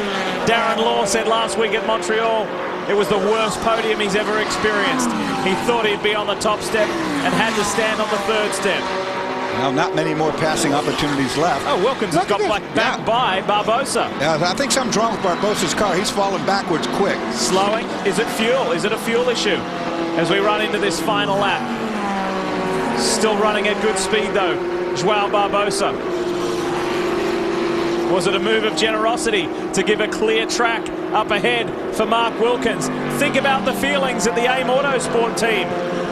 Darren Law said last week at Montreal it was the worst podium he's ever experienced. He thought he'd be on the top step and had to stand on the 3rd step. Well, not many more passing opportunities left. Oh, Wilkins has got back by Barbosa. Yeah, I think something's wrong with Barbosa's car. He's falling backwards quick. Slowing? Is it fuel? Is it a fuel issue? As we run into this final lap. Still running at good speed, though, Joao Barbosa. Was it a move of generosity to give a clear track up ahead for Mark Wilkins? Think about the feelings at the AIM Autosport team.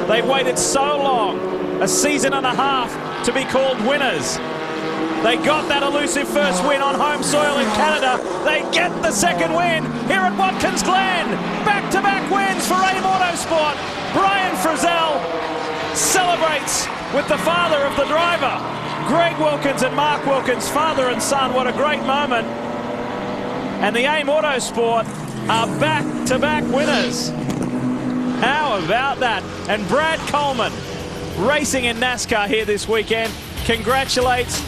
They've waited so long, a season and a half, to be called winners. They got that elusive first win on home soil in Canada. They get the 2nd win here at Watkins Glen. Back-to-back wins for AIM Autosport. Brian Frizzell celebrates with the father of the driver. Greg Wilkins and Mark Wilkins, father and son. What a great moment. And the AIM Autosport are back-to-back winners. How about that? And Brad Coleman, racing in NASCAR here this weekend, congratulates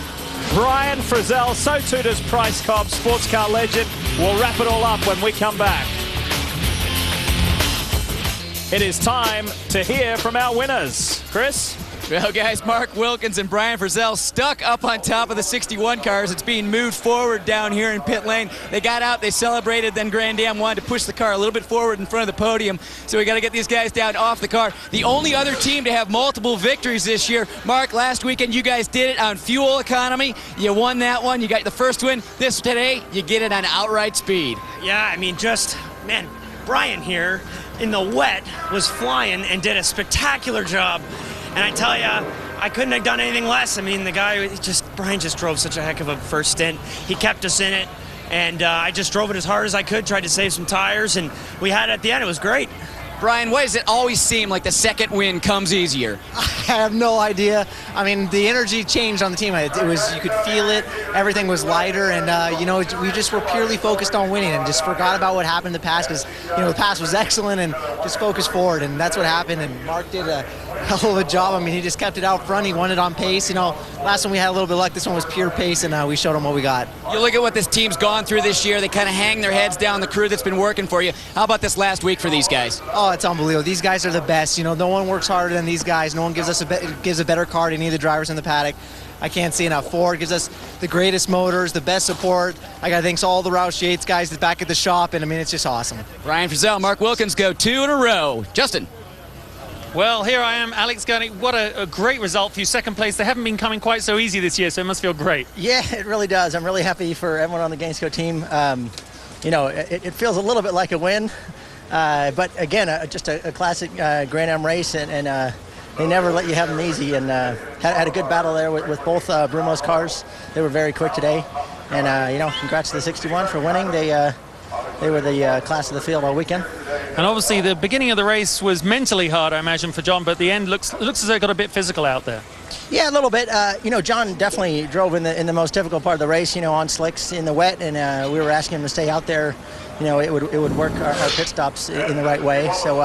Brian Frizzell. So too does Price Cobb, sports car legend. We'll wrap it all up when we come back. It is time to hear from our winners. Chris? Well, guys, Mark Wilkins and Brian Frizzell stuck up on top of the 61 cars. It's being moved forward down here in pit lane. They got out, they celebrated, then Grand Am wanted to push the car a little bit forward in front of the podium. So we got to get these guys down off the car. The only other team to have multiple victories this year. Mark, last weekend you guys did it on fuel economy. You won that one. You got the first win. This today, you get it on outright speed. Yeah, I mean, man, Brian here in the wet was flying and did a spectacular job. And I tell you, I couldn't have done anything less. I mean, the guy just Brian just drove such a heck of a first stint. He kept us in it, and I just drove it as hard as I could, tried to save some tires, and we had it at the end. It was great. Brian, why does it always seem like the second win comes easier? I have no idea. I mean, the energy changed on the team. It was, you could feel it. Everything was lighter, and you know, we just were purely focused on winning and just forgot about what happened in the past, because you know the past was excellent, and just focused forward, and that's what happened. And Mark did a hell of a job. I mean, he just kept it out front. He won it on pace. You know, last one we had a little bit of luck. This one was pure pace, and we showed them what we got. You look at what this team's gone through this year. They kind of hang their heads down, the crew that's been working for you. How about this last week for these guys? Oh, it's unbelievable. These guys are the best. You know, no one works harder than these guys. No one gives us gives a better car to any of the drivers in the paddock. I can't see enough. Ford gives us the greatest motors, the best support. I got thanks to all the Roush Yates guys that's back at the shop, and I mean, it's just awesome. Brian Frizzell, Mark Wilkins go 2 in a row. Justin. Well, here I am, Alex Gurney. What a great result for you, second place. They haven't been coming quite so easy this year, so it must feel great. Yeah, it really does. I'm really happy for everyone on the Gainesco team. You know, it feels a little bit like a win, but again, just a classic Grand Am race, and they never let you have them easy, and had a good battle there with both Brumo's cars. They were very quick today, and you know, congrats to the 61 for winning. They were the class of the field all weekend. And obviously the beginning of the race was mentally hard, I imagine, for John, but the end looks as though it got a bit physical out there. Yeah, a little bit. You know, John definitely drove in the most difficult part of the race, you know, on slicks in the wet, and we were asking him to stay out there. You know, it would work our pit stops in the right way. So,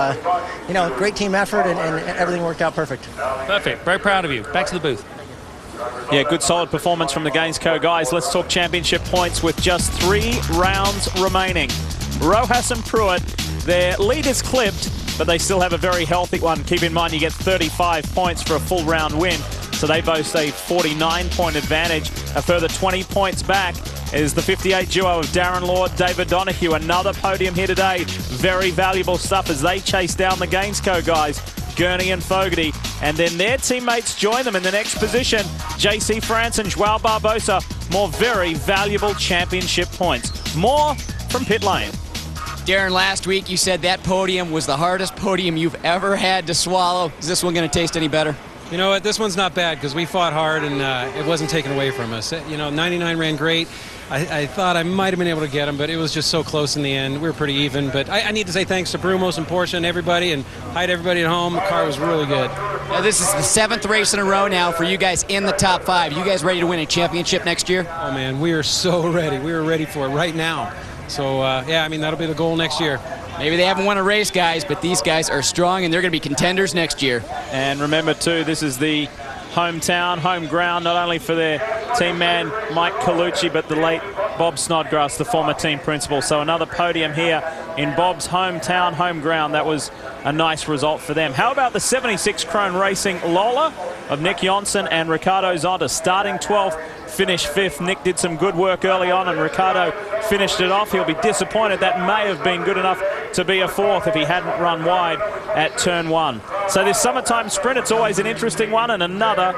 you know, great team effort, and everything worked out perfect. Perfect. Very proud of you. Back to the booth. Yeah, good solid performance from the Gainesco guys. Let's talk championship points with just 3 rounds remaining. Rojas and Pruitt, their lead is clipped, but they still have a very healthy one. Keep in mind you get 35 points for a full round win, so they boast a 49-point advantage. A further 20 points back is the 58 duo of Darren Lord, David Donahue. Another podium here today. Very valuable stuff as they chase down the Gainesco guys, Gurney and Fogarty, and then their teammates join them in the next position. JC France and Joao Barbosa, more very valuable championship points. More from pit lane. Darren, last week you said that podium was the hardest podium you've ever had to swallow. Is this one going to taste any better? You know what, this one's not bad because we fought hard and it wasn't taken away from us. You know, 99 ran great. I thought I might have been able to get him, but it was just so close in the end. We were pretty even, but I need to say thanks to Brumos and Porsche and everybody, and hi to everybody at home. The car was really good. Now, this is the 7th race in a row now for you guys in the top 5. You guys ready to win a championship next year? Oh, man, we are so ready. We are ready for it right now. So, yeah, I mean, that'll be the goal next year. Maybe they haven't won a race, guys, but these guys are strong, and they're going to be contenders next year. And remember, too, this is the hometown, home ground, not only for their team man, Mike Colucci, but the late Bob Snodgrass, the former team principal. So another podium here in Bob's hometown, home ground. That was a nice result for them. How about the 76 Chrome Racing Lola of Nick Johnson and Ricardo Zonta, starting 12th, finished 5th. Nick did some good work early on, and Ricardo finished it off. He'll be disappointed. That may have been good enough to be a 4th if he hadn't run wide at turn 1. So this summertime sprint, it's always an interesting one, and another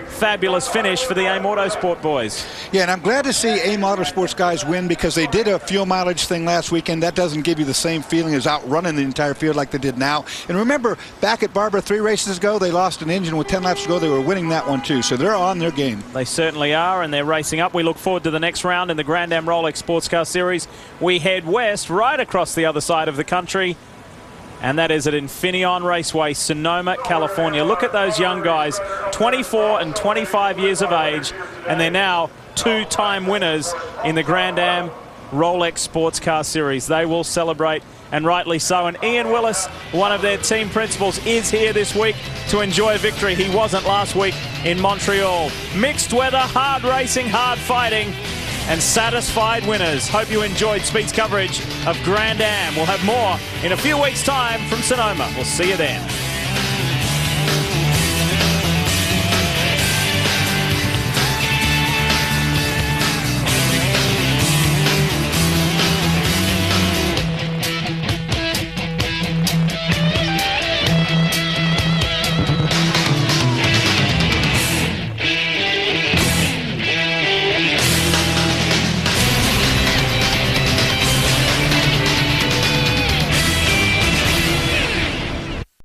fabulous finish for the A Motorsport boys. Yeah, and I'm glad to see A Motorsports guys win, because they did a fuel mileage thing last weekend. That doesn't give you the same feeling as outrunning the entire field like they did now. And remember, back at Barbara 3 races ago, they lost an engine with 10 laps to go. They were winning that one too, so they're on their game. They certainly are, and they're racing up. We look forward to the next round in the Grand Am Rolex Sports Car Series. We head west, right across the other side of the country, and that is at Infineon Raceway, Sonoma, California. Look at those young guys, 24 and 25 years of age, and they're now 2-time winners in the Grand Am Rolex Sports Car Series. They will celebrate, and rightly so. And Ian Willis, one of their team principals, is here this week to enjoy a victory. He wasn't last week in Montreal. Mixed weather, hard racing, hard fighting, and satisfied winners. Hope you enjoyed Speed's coverage of Grand Am. We'll have more in a few weeks' time from Sonoma. We'll see you then.